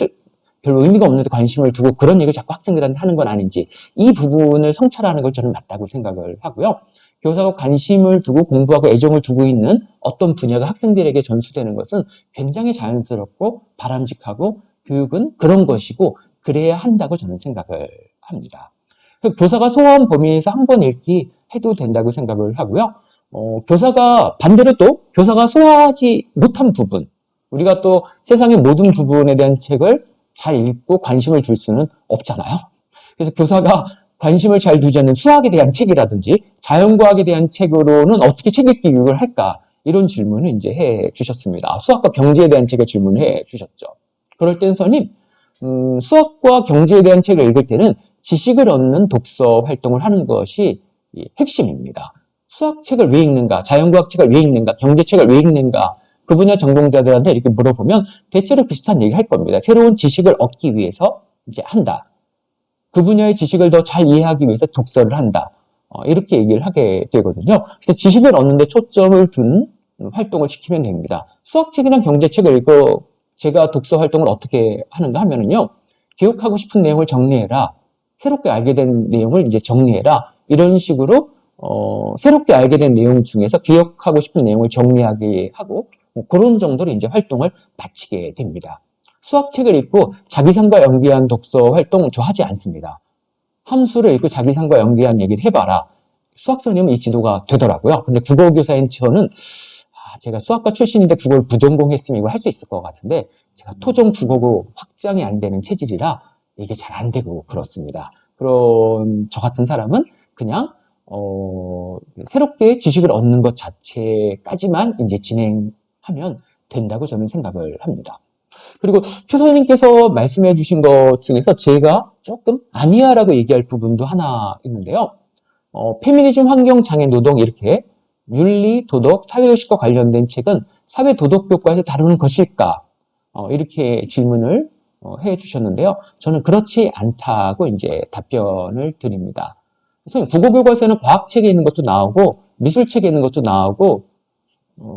별로 의미가 없는데 관심을 두고 그런 얘기를 자꾸 학생들한테 하는 건 아닌지 이 부분을 성찰하는 걸 저는 맞다고 생각을 하고요. 교사가 관심을 두고 공부하고 애정을 두고 있는 어떤 분야가 학생들에게 전수되는 것은 굉장히 자연스럽고 바람직하고 교육은 그런 것이고 그래야 한다고 저는 생각을 합니다. 교사가 소화한 범위 내에서 한 번 읽기 해도 된다고 생각을 하고요. 교사가 반대로 또 교사가 소화하지 못한 부분, 우리가 또 세상의 모든 부분에 대한 책을 잘 읽고 관심을 줄 수는 없잖아요. 그래서 교사가 관심을 잘 두지 않는 수학에 대한 책이라든지 자연과학에 대한 책으로는 어떻게 책 읽기 교육을 할까? 이런 질문을 이제 해 주셨습니다. 수학과 경제에 대한 책을 질문해 주셨죠. 그럴 땐 선생님, 수학과 경제에 대한 책을 읽을 때는 지식을 얻는 독서 활동을 하는 것이 핵심입니다. 수학책을 왜 읽는가, 자연과학 책을 왜 읽는가, 경제책을 왜 읽는가, 그 분야 전공자들한테 이렇게 물어보면 대체로 비슷한 얘기를 할 겁니다. 새로운 지식을 얻기 위해서 이제 한다. 그 분야의 지식을 더 잘 이해하기 위해서 독서를 한다. 이렇게 얘기를 하게 되거든요. 그래서 지식을 얻는 데 초점을 둔 활동을 시키면 됩니다. 수학책이나 경제책을 읽고 제가 독서 활동을 어떻게 하는가 하면은요. 기억하고 싶은 내용을 정리해라. 새롭게 알게 된 내용을 이제 정리해라. 이런 식으로 새롭게 알게 된 내용 중에서 기억하고 싶은 내용을 정리하게 하고 그런 정도로 이제 활동을 마치게 됩니다. 수학책을 읽고 자기상과 연계한 독서 활동 저 하지 않습니다. 함수를 읽고 자기상과 연계한 얘기를 해봐라. 수학 선생님은 이 지도가 되더라고요. 근데 국어교사인 저는 제가 수학과 출신인데 국어를 부전공했으면 이걸 할 수 있을 것 같은데 제가 토종 국어고 확장이 안 되는 체질이라 이게 잘 안 되고 그렇습니다. 그런 저 같은 사람은 그냥 새롭게 지식을 얻는 것 자체까지만 이제 진행하면 된다고 저는 생각을 합니다. 그리고 최 선생님께서 말씀해 주신 것 중에서 제가 조금 아니야라고 얘기할 부분도 하나 있는데요. 페미니즘, 환경, 장애, 노동 이렇게 윤리, 도덕, 사회의식과 관련된 책은 사회도덕교과에서 다루는 것일까? 이렇게 질문을 해 주셨는데요. 저는 그렇지 않다고 이제 답변을 드립니다. 그래서 국어교과서에는 과학책에 있는 것도 나오고 미술책에 있는 것도 나오고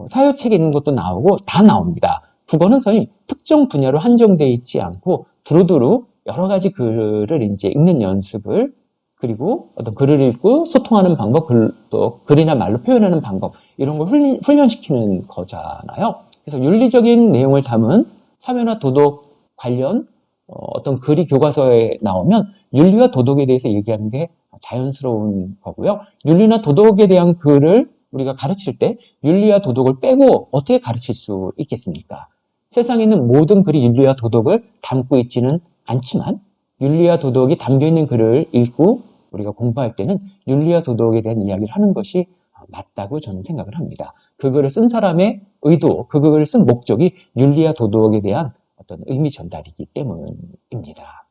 사회책에 있는 것도 나오고 다 나옵니다. 국어는 선생님 특정 분야로 한정되어 있지 않고 두루두루 여러 가지 글을 이제 읽는 연습을 그리고 어떤 글을 읽고 소통하는 방법, 또 글이나 말로 표현하는 방법 이런 걸 훈련시키는 거잖아요. 그래서 윤리적인 내용을 담은 사회나 도덕 관련 어떤 글이 교과서에 나오면 윤리와 도덕에 대해서 얘기하는 게 자연스러운 거고요. 윤리나 도덕에 대한 글을 우리가 가르칠 때 윤리와 도덕을 빼고 어떻게 가르칠 수 있겠습니까? 세상에 있는 모든 글이 윤리와 도덕을 담고 있지는 않지만 윤리와 도덕이 담겨있는 글을 읽고 우리가 공부할 때는 윤리와 도덕에 대한 이야기를 하는 것이 맞다고 저는 생각을 합니다. 그 글을 쓴 사람의 의도, 그 글을 쓴 목적이 윤리와 도덕에 대한 어떤 의미 전달이기 때문입니다.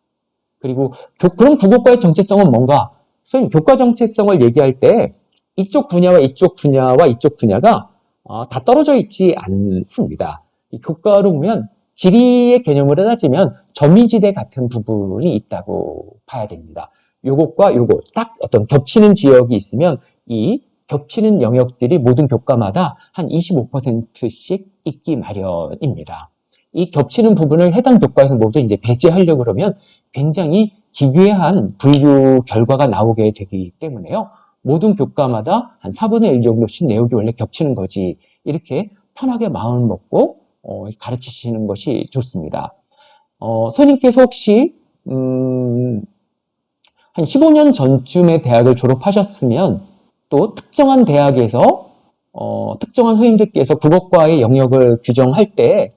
그리고 그럼 국어과의 정체성은 뭔가? 선생님, 교과 정체성을 얘기할 때 이쪽 분야와 이쪽 분야와 이쪽 분야가 다 떨어져 있지 않습니다. 이 교과로 보면 지리의 개념으로 따지면 점이지대 같은 부분이 있다고 봐야 됩니다. 요것과 요것 딱 어떤 겹치는 지역이 있으면 이 겹치는 영역들이 모든 교과마다 한 25%씩 있기 마련입니다. 이 겹치는 부분을 해당 교과에서 모두 이제 배제하려고 그러면 굉장히 기괴한 분류 결과가 나오게 되기 때문에요. 모든 교과마다 한 4분의 1 정도씩 내용이 원래 겹치는 거지. 이렇게 편하게 마음을 먹고 가르치시는 것이 좋습니다. 선생님께서 혹시 한 15년 전쯤에 대학을 졸업하셨으면 또 특정한 대학에서 특정한 선생님들께서 국어과의 영역을 규정할 때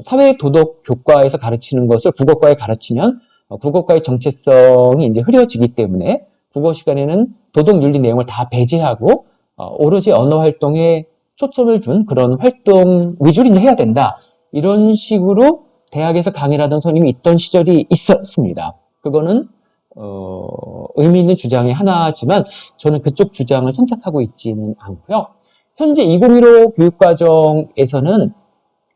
사회도덕 교과에서 가르치는 것을 국어과에 가르치면 국어과의 정체성이 이제 흐려지기 때문에 국어 시간에는 도덕 윤리 내용을 다 배제하고 오로지 언어 활동에 초점을 둔 그런 활동 위주로 이제 해야 된다. 이런 식으로 대학에서 강의를 하던 선생님이 있던 시절이 있었습니다. 그거는 의미 있는 주장이 하나지만 저는 그쪽 주장을 선택하고 있지는 않고요. 현재 2015 교육과정에서는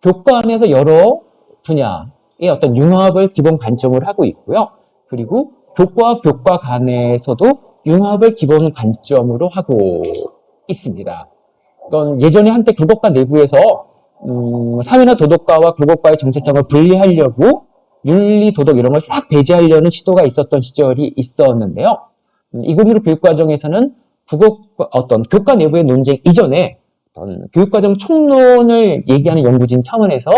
교과 안에서 여러 분야의 어떤 융합을 기본 관점으로 하고 있고요. 그리고 교과와 교과 간에서도 융합을 기본 관점으로 하고 있습니다. 이건 예전에 한때 국어과 내부에서 사회나 도덕과와 국어과의 정체성을 분리하려고 윤리, 도덕 이런 걸 싹 배제하려는 시도가 있었던 시절이 있었는데요. 2015 교육과정에서는 어떤 교과 내부의 논쟁 이전에 어떤 교육과정 총론을 얘기하는 연구진 차원에서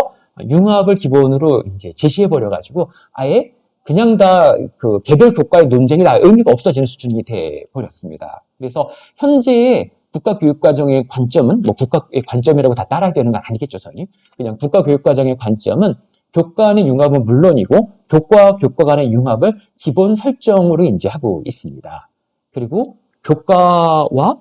융합을 기본으로 이제 제시해버려가지고 아예 그냥 다 그 개별 교과의 논쟁이 다 의미가 없어지는 수준이 돼 버렸습니다. 그래서 현재의 국가교육과정의 관점은 뭐 국가의 관점이라고 다 따라야 되는 건 아니겠죠, 저는. 그냥 국가교육과정의 관점은 교과 간의 융합은 물론이고 교과와 교과 간의 융합을 기본 설정으로 이제 하고 있습니다. 그리고 교과와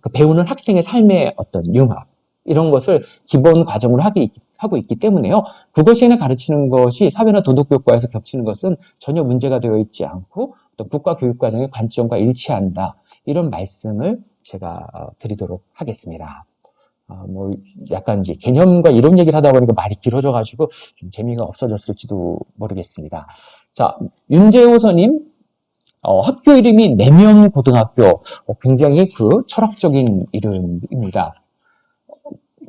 그 배우는 학생의 삶의 어떤 융합 이런 것을 기본 과정으로 하고 있기 때문에요. 국어 시간에 가르치는 것이 사회나 도덕교과에서 겹치는 것은 전혀 문제가 되어 있지 않고 또 국가교육과정의 관점과 일치한다. 이런 말씀을 제가 드리도록 하겠습니다. 뭐 약간 이제 개념과 이런 얘기를 하다 보니까 말이 길어져가지고 좀 재미가 없어졌을지도 모르겠습니다. 자, 윤재호선님 학교 이름이 내면고등학교 굉장히 그 철학적인 이름입니다.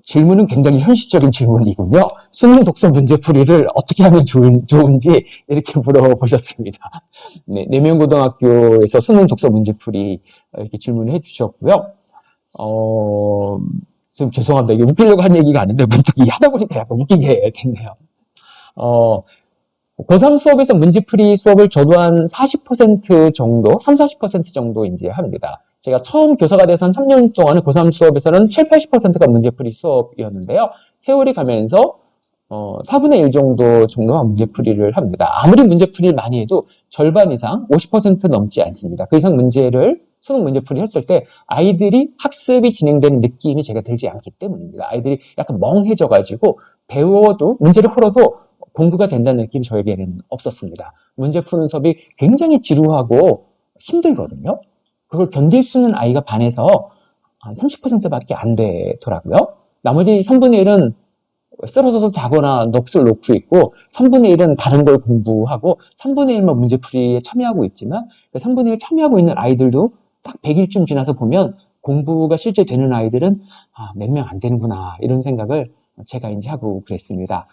질문은 굉장히 현실적인 질문이군요. 수능 독서 문제풀이를 어떻게 하면 좋은지 이렇게 물어보셨습니다. 네, 내면고등학교에서 수능 독서 문제풀이 이렇게 질문을 해주셨고요. 좀 죄송합니다. 이게 웃기려고 한 얘기가 아닌데 문득 하다 보니까 약간 웃기게 됐네요. 고3 수업에서 문제풀이 수업을 저도 한 40% 정도, 30-40% 정도 이제 합니다. 제가 처음 교사가 돼서 한 3년 동안은 고3 수업에서는 70-80%가 문제풀이 수업이었는데요. 세월이 가면서 4분의 1 정도가 문제풀이를 합니다. 아무리 문제풀이를 많이 해도 절반 이상, 50% 넘지 않습니다. 그 이상 문제를 수능 문제풀이 했을 때 아이들이 학습이 진행되는 느낌이 제가 들지 않기 때문입니다. 아이들이 약간 멍해져가지고 배워도 문제를 풀어도 공부가 된다는 느낌이 저에게는 없었습니다. 문제 푸는 수업이 굉장히 지루하고 힘들거든요. 그걸 견딜 수 있는 아이가 반에서 한 30%밖에 안 되더라고요. 나머지 3분의 1은 쓰러져서 자거나 넋을 놓고 있고 3분의 1은 다른 걸 공부하고 3분의 1만 문제풀이에 참여하고 있지만 3분의 1 참여하고 있는 아이들도 딱 100일쯤 지나서 보면 공부가 실제 되는 아이들은 몇 명 안 되는구나 이런 생각을 제가 이제 하고 그랬습니다.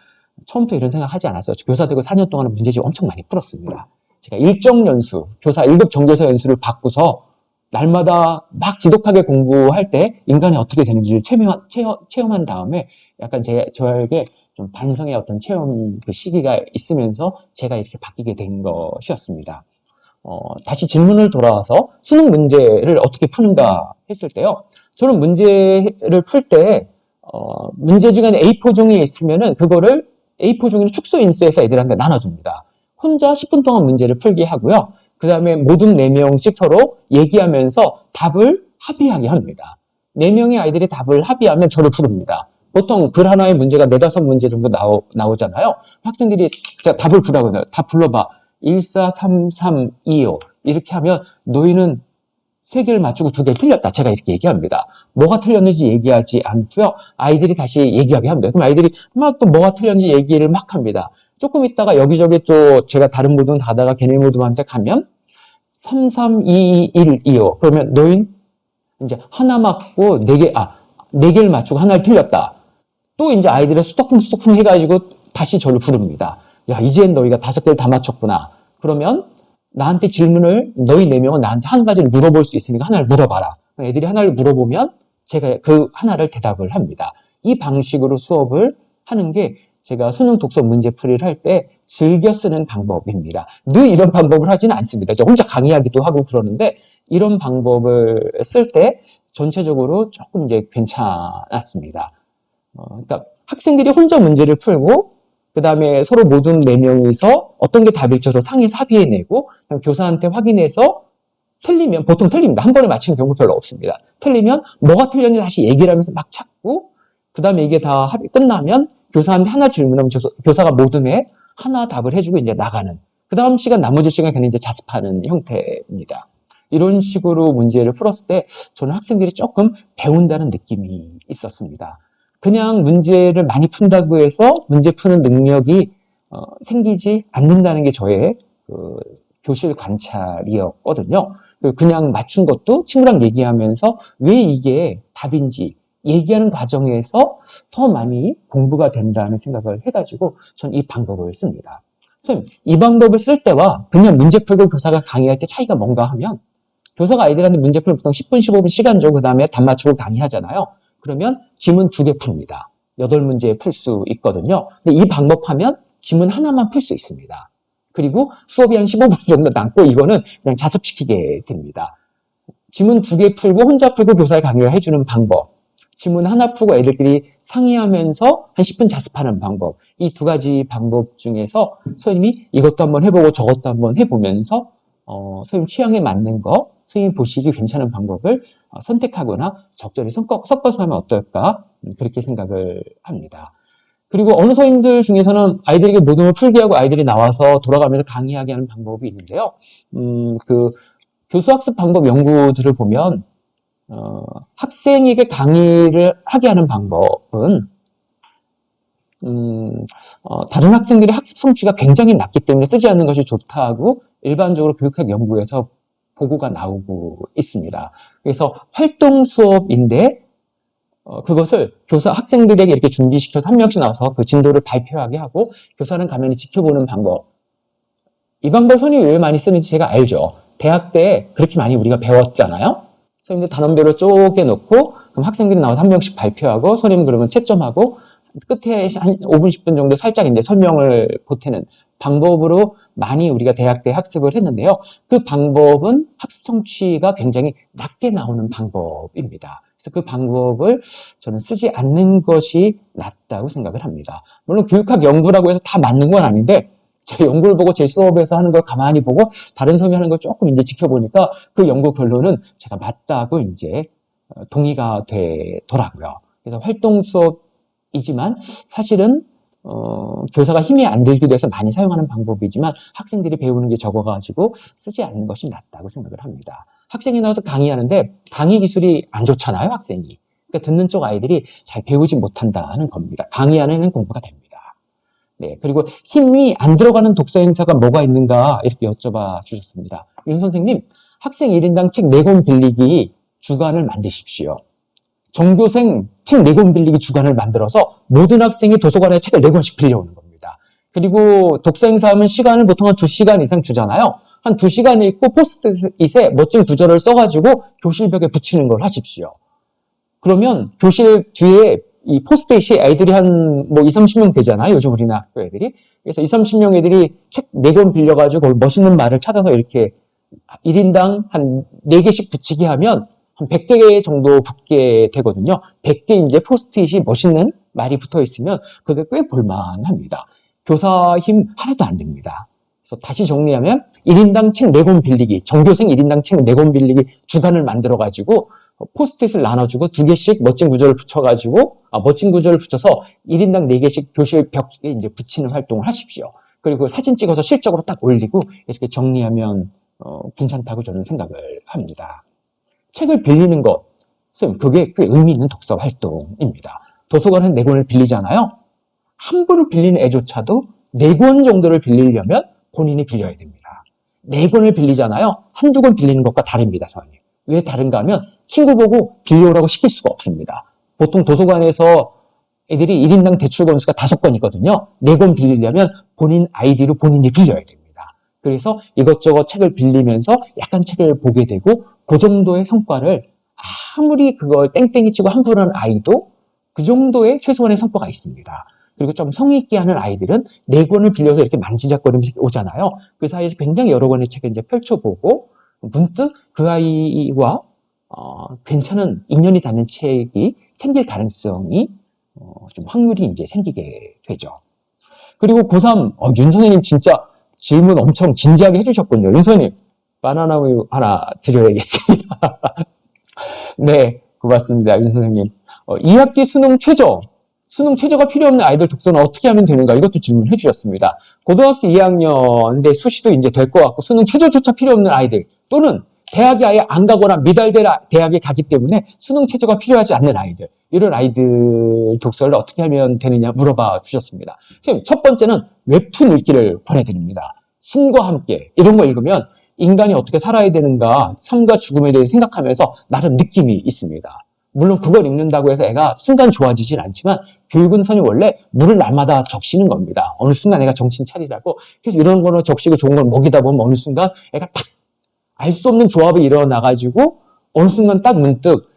처음부터 이런 생각 하지 않았어요. 교사 되고 4년 동안은 문제집 엄청 많이 풀었습니다. 제가 일정 연수, 교사 1급 정교사 연수를 받고서 날마다 막 지독하게 공부할 때 인간이 어떻게 되는지를 체험한 다음에 약간 저에게 좀 반성의 어떤 체험 그 시기가 있으면서 제가 이렇게 바뀌게 된 것이었습니다. 다시 질문을 돌아와서 수능 문제를 어떻게 푸는가 했을 때요. 저는 문제를 풀 때, 문제 중에 A4 종이에 있으면은 그거를 A4 종이를 축소 인수해서 애들한테 나눠줍니다. 혼자 10분 동안 문제를 풀게 하고요. 그 다음에 모든 4명씩 서로 얘기하면서 답을 합의하게 합니다. 4명의 아이들이 답을 합의하면 저를 부릅니다. 보통 글 하나의 문제가 4-5문제 정도 나오잖아요. 학생들이 제가 답을 부르라고 해요. 답 불러봐. 1, 4, 3, 3, 2, 5 이렇게 하면 너희는 3개를 맞추고 2개를 틀렸다. 제가 이렇게 얘기합니다. 뭐가 틀렸는지 얘기하지 않고요. 아이들이 다시 얘기하게 합니다. 그럼 아이들이 막 또 뭐가 틀렸는지 얘기를 막 합니다. 조금 있다가 여기저기 또 제가 다른 모둠 가다가 걔네 모둠한테 가면 3, 3, 2, 1, 2, 5 그러면 너희는 이제 하나 맞고 4개를 맞추고 하나를 틀렸다. 또 이제 아이들이 수덕쿵수덕쿵 해가지고 다시 저를 부릅니다. 야, 이젠 너희가 5개를 다 맞췄구나. 그러면 나한테 질문을 너희 4명은 나한테 한 가지를 물어볼 수 있으니까 하나를 물어봐라. 애들이 하나를 물어보면 제가 그 하나를 대답을 합니다. 이 방식으로 수업을 하는 게 제가 수능 독서 문제풀이를 할 때 즐겨 쓰는 방법입니다. 늘 이런 방법을 하지는 않습니다. 저 혼자 강의하기도 하고 그러는데 이런 방법을 쓸 때 전체적으로 조금 이제 괜찮았습니다. 그러니까 학생들이 혼자 문제를 풀고 그 다음에 서로 모든 4명이서 어떤 게 답일지 서로 상의해서 합의해내고 교사한테 확인해서 틀리면 보통 틀립니다. 한 번에 맞히는 경우 별로 없습니다. 틀리면 뭐가 틀렸는지 다시 얘기를 하면서 막 찾고 그 다음에 이게 다 합의 끝나면 교사한테 하나 질문하면 교사가 모둠에 하나 답을 해주고 이제 나가는 그 다음 시간 나머지 시간 걔는 이제 자습하는 형태입니다. 이런 식으로 문제를 풀었을 때 저는 학생들이 조금 배운다는 느낌이 있었습니다. 그냥 문제를 많이 푼다고 해서 문제 푸는 능력이 생기지 않는다는 게 저의 그 교실 관찰이었거든요. 그냥 맞춘 것도 친구랑 얘기하면서 왜 이게 답인지 얘기하는 과정에서 더 많이 공부가 된다는 생각을 해가지고 전 이 방법을 씁니다. 선생님, 이 방법을 쓸 때와 그냥 문제 풀고 교사가 강의할 때 차이가 뭔가 하면 교사가 아이들한테 문제 풀면 보통 10분, 15분 시간 주고 그 다음에 답 맞추고 강의하잖아요. 그러면 지문 2개 풉니다. 8문제 풀 수 있거든요. 근데 이 방법 하면 지문 하나만 풀 수 있습니다. 그리고 수업이 한 15분 정도 남고 이거는 그냥 자습시키게 됩니다. 지문 2개 풀고 혼자 풀고 교사에 강요를 해주는 방법. 지문 하나 풀고 애들끼리 상의하면서 한 10분 자습하는 방법. 이 2가지 방법 중에서 선생님이 이것도 한번 해보고 저것도 한번 해보면서 선생님 취향에 맞는 거, 선생님 보시기 괜찮은 방법을 선택하거나 적절히 섞어서 하면 어떨까? 그렇게 생각을 합니다. 그리고 어느 선생님들 중에서는 아이들에게 모둠을 풀게 하고 아이들이 나와서 돌아가면서 강의하게 하는 방법이 있는데요. 그 교수학습 방법 연구들을 보면 학생에게 강의를 하게 하는 방법은 다른 학생들의 학습 성취가 굉장히 낮기 때문에 쓰지 않는 것이 좋다고 일반적으로 교육학 연구에서 보고가 나오고 있습니다. 그래서 활동 수업인데 그것을 교사 학생들에게 이렇게 준비시켜서 한 명씩 나와서 그 진도를 발표하게 하고 교사는 가만히 지켜보는 방법. 이 방법 선생님이 왜 많이 쓰는지 제가 알죠. 대학 때 그렇게 많이 우리가 배웠잖아요. 선생님들 단원별로 쪼개놓고 그럼 학생들이 나와서 한 명씩 발표하고 선생님 그러면 채점하고 끝에 한 5분, 10분 정도 살짝 이제 설명을 보태는 방법으로 많이 우리가 대학 때 학습을 했는데요. 그 방법은 학습 성취가 굉장히 낮게 나오는 방법입니다. 그래서 그 방법을 저는 쓰지 않는 것이 낫다고 생각을 합니다. 물론 교육학 연구라고 해서 다 맞는 건 아닌데 제 연구를 보고 제 수업에서 하는 걸 가만히 보고 다른 선생님이 하는 걸 조금 이제 지켜보니까 그 연구 결론은 제가 맞다고 이제 동의가 되더라고요. 그래서 활동 수업이지만 사실은 교사가 힘이 안 들기도 해서 많이 사용하는 방법이지만 학생들이 배우는 게 적어가지고 쓰지 않는 것이 낫다고 생각을 합니다. 학생이 나와서 강의하는데 강의 기술이 안 좋잖아요, 학생이. 그러니까 듣는 쪽 아이들이 잘 배우지 못한다는 겁니다. 강의하는 공부가 됩니다. 네, 그리고 힘이 안 들어가는 독서 행사가 뭐가 있는가 이렇게 여쭤봐 주셨습니다. 윤 선생님, 학생 1인당 책 4권 빌리기 주간을 만드십시오. 전교생 책 4권 빌리기 주간을 만들어서 모든 학생이 도서관에 책을 4권씩 빌려오는 겁니다. 그리고 독서 행사하면 시간을 보통 한 2시간 이상 주잖아요. 한 2시간 읽고 포스트잇에 멋진 구절을 써가지고 교실벽에 붙이는 걸 하십시오. 그러면 교실 뒤에 이 포스트잇이 애들이 한 뭐 20, 30명 되잖아요. 요즘 우리나라 학교 애들이. 그래서 20, 30명 애들이 책 4권 빌려가지고 멋있는 말을 찾아서 이렇게 1인당 한 4개씩 붙이게 하면 한 100개 정도 붙게 되거든요. 100개 이제 포스트잇이 멋있는 말이 붙어 있으면 그게 꽤 볼만합니다. 교사 힘 하나도 안 됩니다. 그래서 다시 정리하면 1인당 책 4권 빌리기, 전교생 1인당 책 4권 빌리기 주간을 만들어가지고 포스트잇을 나눠주고 2개씩 멋진 구절을 붙여가지고 멋진 구절을 붙여서 1인당 4개씩 교실 벽에 이제 붙이는 활동을 하십시오. 그리고 사진 찍어서 실적으로 딱 올리고 이렇게 정리하면 괜찮다고 저는 생각을 합니다. 책을 빌리는 것, 선생님 그게 꽤 의미 있는 독서 활동입니다. 도서관은 4권을 빌리잖아요. 함부로 빌리는 애조차도 4권 정도를 빌리려면 본인이 빌려야 됩니다. 4권을 빌리잖아요. 한두 권 빌리는 것과 다릅니다, 선생님. 왜 다른가 하면 친구 보고 빌려오라고 시킬 수가 없습니다. 보통 도서관에서 애들이 1인당 대출 권수가 5권이거든요. 4권 빌리려면 본인 아이디로 본인이 빌려야 됩니다. 그래서 이것저것 책을 빌리면서 약간 책을 보게 되고 그 정도의 성과를 아무리 그걸 땡땡이 치고 함부로 하는 아이도 그 정도의 최소한의 성과가 있습니다. 그리고 좀 성의 있게 하는 아이들은 4권을 빌려서 이렇게 만지작거리면서 오잖아요. 그 사이에서 굉장히 여러 권의 책을 이제 펼쳐보고 문득 그 아이와 괜찮은 인연이 닿는 책이 생길 가능성이 좀 확률이 이제 생기게 되죠. 그리고 고3 윤 선생님 진짜 질문 엄청 진지하게 해주셨군요. 윤 선생님 바나나 우유 하나 드려야겠습니다. 네, 고맙습니다. 윤 선생님. 2학기 수능 최저가 필요 없는 아이들 독서는 어떻게 하면 되는가 이것도 질문해 주셨습니다. 고등학교 2학년인데 수시도 이제 될 것 같고 수능 최저조차 필요 없는 아이들 또는 대학에 아예 안 가거나 미달될 대학에 가기 때문에 수능 최저가 필요하지 않는 아이들 이런 아이들 독서를 어떻게 하면 되느냐 물어봐 주셨습니다. 선생님 첫 번째는 웹툰 읽기를 권해드립니다. 신과 함께 이런 거 읽으면 인간이 어떻게 살아야 되는가 삶과 죽음에 대해 생각하면서 나름 느낌이 있습니다. 물론 그걸 읽는다고 해서 애가 순간 좋아지진 않지만 교육은 선이 원래 물을 날마다 적시는 겁니다. 어느 순간 애가 정신 차리라고 계속 이런 거는 적시고 좋은 걸 먹이다 보면 어느 순간 애가 딱 알 수 없는 조합이 일어나가지고 어느 순간 딱 문득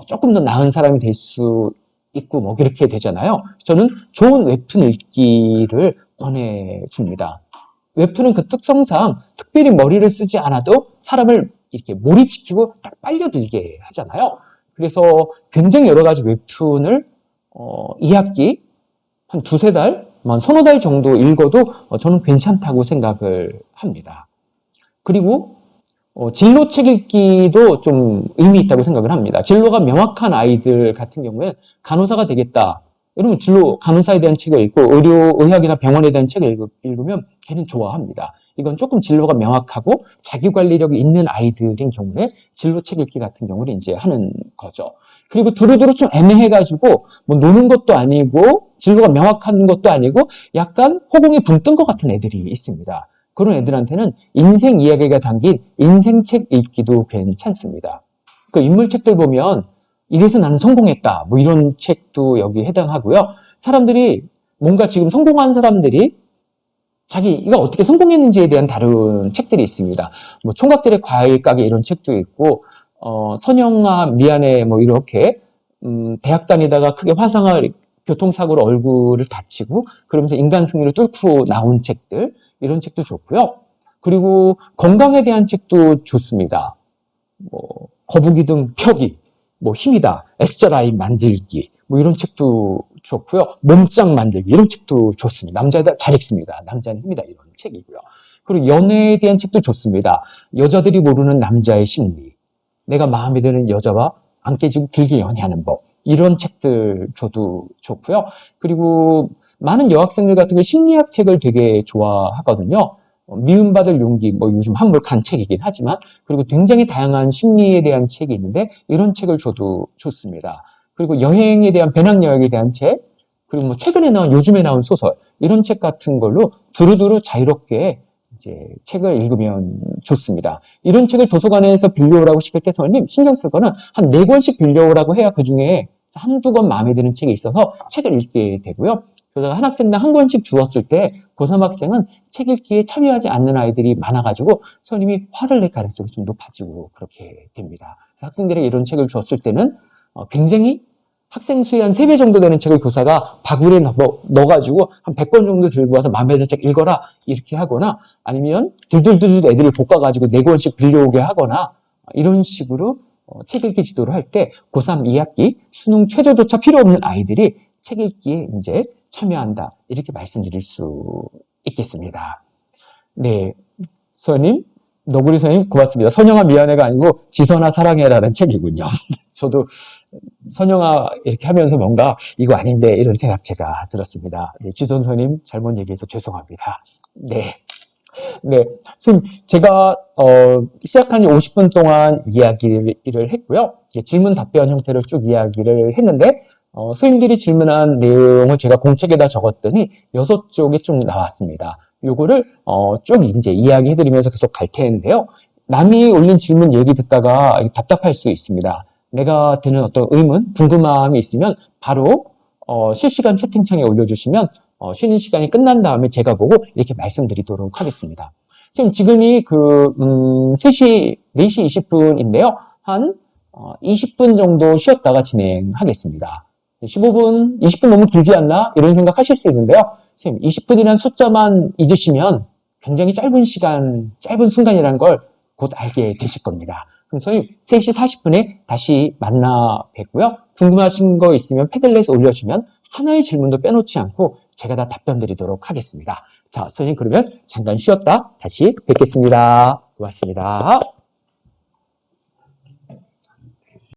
조금 더 나은 사람이 될 수 있고 뭐 그렇게 되잖아요. 저는 좋은 웹툰 읽기를 권해줍니다. 웹툰은 그 특성상 특별히 머리를 쓰지 않아도 사람을 이렇게 몰입시키고 딱 빨려들게 하잖아요. 그래서 굉장히 여러 가지 웹툰을 2학기 한 두세 달, 한 서너 달 정도 읽어도 저는 괜찮다고 생각을 합니다. 그리고 진로 책 읽기도 좀 의미 있다고 생각을 합니다. 진로가 명확한 아이들 같은 경우에 간호사가 되겠다. 여러분 진로 간호사에 대한 책을 읽고 의학이나 병원에 대한 책을 읽으면 걔는 좋아합니다. 이건 조금 진로가 명확하고 자기관리력이 있는 아이들인 경우에 진로 책 읽기 같은 경우를 이제 하는 거죠. 그리고 두루두루 좀 애매해가지고 뭐 노는 것도 아니고 진로가 명확한 것도 아니고 약간 호공이 붕 뜬 것 같은 애들이 있습니다. 그런 애들한테는 인생 이야기가 담긴 인생책 읽기도 괜찮습니다. 그 인물책들 보면 이래서 나는 성공했다. 뭐 이런 책도 여기에 해당하고요. 사람들이 뭔가 지금 성공한 사람들이 자기가 어떻게 성공했는지에 대한 다른 책들이 있습니다. 뭐 총각들의 과일 가게 이런 책도 있고 선영아 미안해 뭐 이렇게 대학 다니다가 크게 화상을 교통사고로 얼굴을 다치고 그러면서 인간 승리를 뚫고 나온 책들 이런 책도 좋고요. 그리고 건강에 대한 책도 좋습니다. 뭐 거북이 등 펴기, 뭐 힘이다, S자 라인 만들기, 뭐 이런 책도 좋고요. 몸짱 만들기 이런 책도 좋습니다. 남자들 잘 읽습니다. 남자는 힘이다 이런 책이고요. 그리고 연애에 대한 책도 좋습니다. 여자들이 모르는 남자의 심리, 내가 마음에 드는 여자와 안 깨지고 길게 연애하는 법 이런 책들 저도 좋고요. 그리고 많은 여학생들 같은 경우 심리학 책을 되게 좋아하거든요. 미움받을 용기, 뭐 요즘 한물간 책이긴 하지만, 그리고 굉장히 다양한 심리에 대한 책이 있는데, 이런 책을 줘도 좋습니다. 그리고 여행에 대한, 배낭여행에 대한 책, 그리고 뭐 최근에 나온, 요즘에 나온 소설, 이런 책 같은 걸로 두루두루 자유롭게 이제 책을 읽으면 좋습니다. 이런 책을 도서관에서 빌려오라고 시킬 때 선생님, 신경 쓸 거는 한 4권씩 빌려오라고 해야 그 중에 한두 권 마음에 드는 책이 있어서 책을 읽게 되고요. 그래서 한 학생당 한 권씩 주었을 때 고3 학생은 책 읽기에 참여하지 않는 아이들이 많아가지고 선생님이 화를 낼 가능성이 좀 높아지고 그렇게 됩니다. 그래서 학생들에게 이런 책을 주었을 때는 굉장히 학생 수의 한 3배 정도 되는 책을 교사가 바구니에 넣어가지고 한 100권 정도 들고 와서 마음에 드는 책 읽어라 이렇게 하거나 아니면 들들들 애들을 볶아가지고 4권씩 빌려오게 하거나 이런 식으로 책 읽기 지도를 할 때 고3 2학기 수능 최저조차 필요 없는 아이들이 책 읽기에 이제 참여한다. 이렇게 말씀드릴 수 있겠습니다. 네. 선생님, 너구리 선생님 고맙습니다. 선영아 미안해가 아니고 지선아 사랑해라는 책이군요. 저도 선영아 이렇게 하면서 뭔가 이거 아닌데 이런 생각 제가 들었습니다. 네, 지선 선생님 잘못 얘기해서 죄송합니다. 네. 네. 선생님, 제가 시작한 지 50분 동안 이야기를 했고요. 질문 답변 형태로 쭉 이야기를 했는데 선생님들이 질문한 내용을 제가 공책에다 적었더니 6쪽이 쭉 나왔습니다. 요거를 쭉 이제 이야기해드리면서 계속 갈 텐데요. 남이 올린 질문 얘기 듣다가 답답할 수 있습니다. 내가 드는 어떤 의문, 궁금함이 있으면 바로 실시간 채팅창에 올려주시면 쉬는 시간이 끝난 다음에 제가 보고 이렇게 말씀드리도록 하겠습니다. 선생님, 지금이 4시 20분인데요. 한 20분 정도 쉬었다가 진행하겠습니다. 15분, 20분 너무 길지 않나? 이런 생각 하실 수 있는데요. 선생님, 20분이라는 숫자만 잊으시면 굉장히 짧은 시간, 짧은 순간이라는 걸 곧 알게 되실 겁니다. 그럼 선생님, 3시 40분에 다시 만나 뵙고요. 궁금하신 거 있으면 패들렛에 올려주면 하나의 질문도 빼놓지 않고 제가 다 답변 드리도록 하겠습니다. 자, 선생님 그러면 잠깐 쉬었다 다시 뵙겠습니다. 고맙습니다.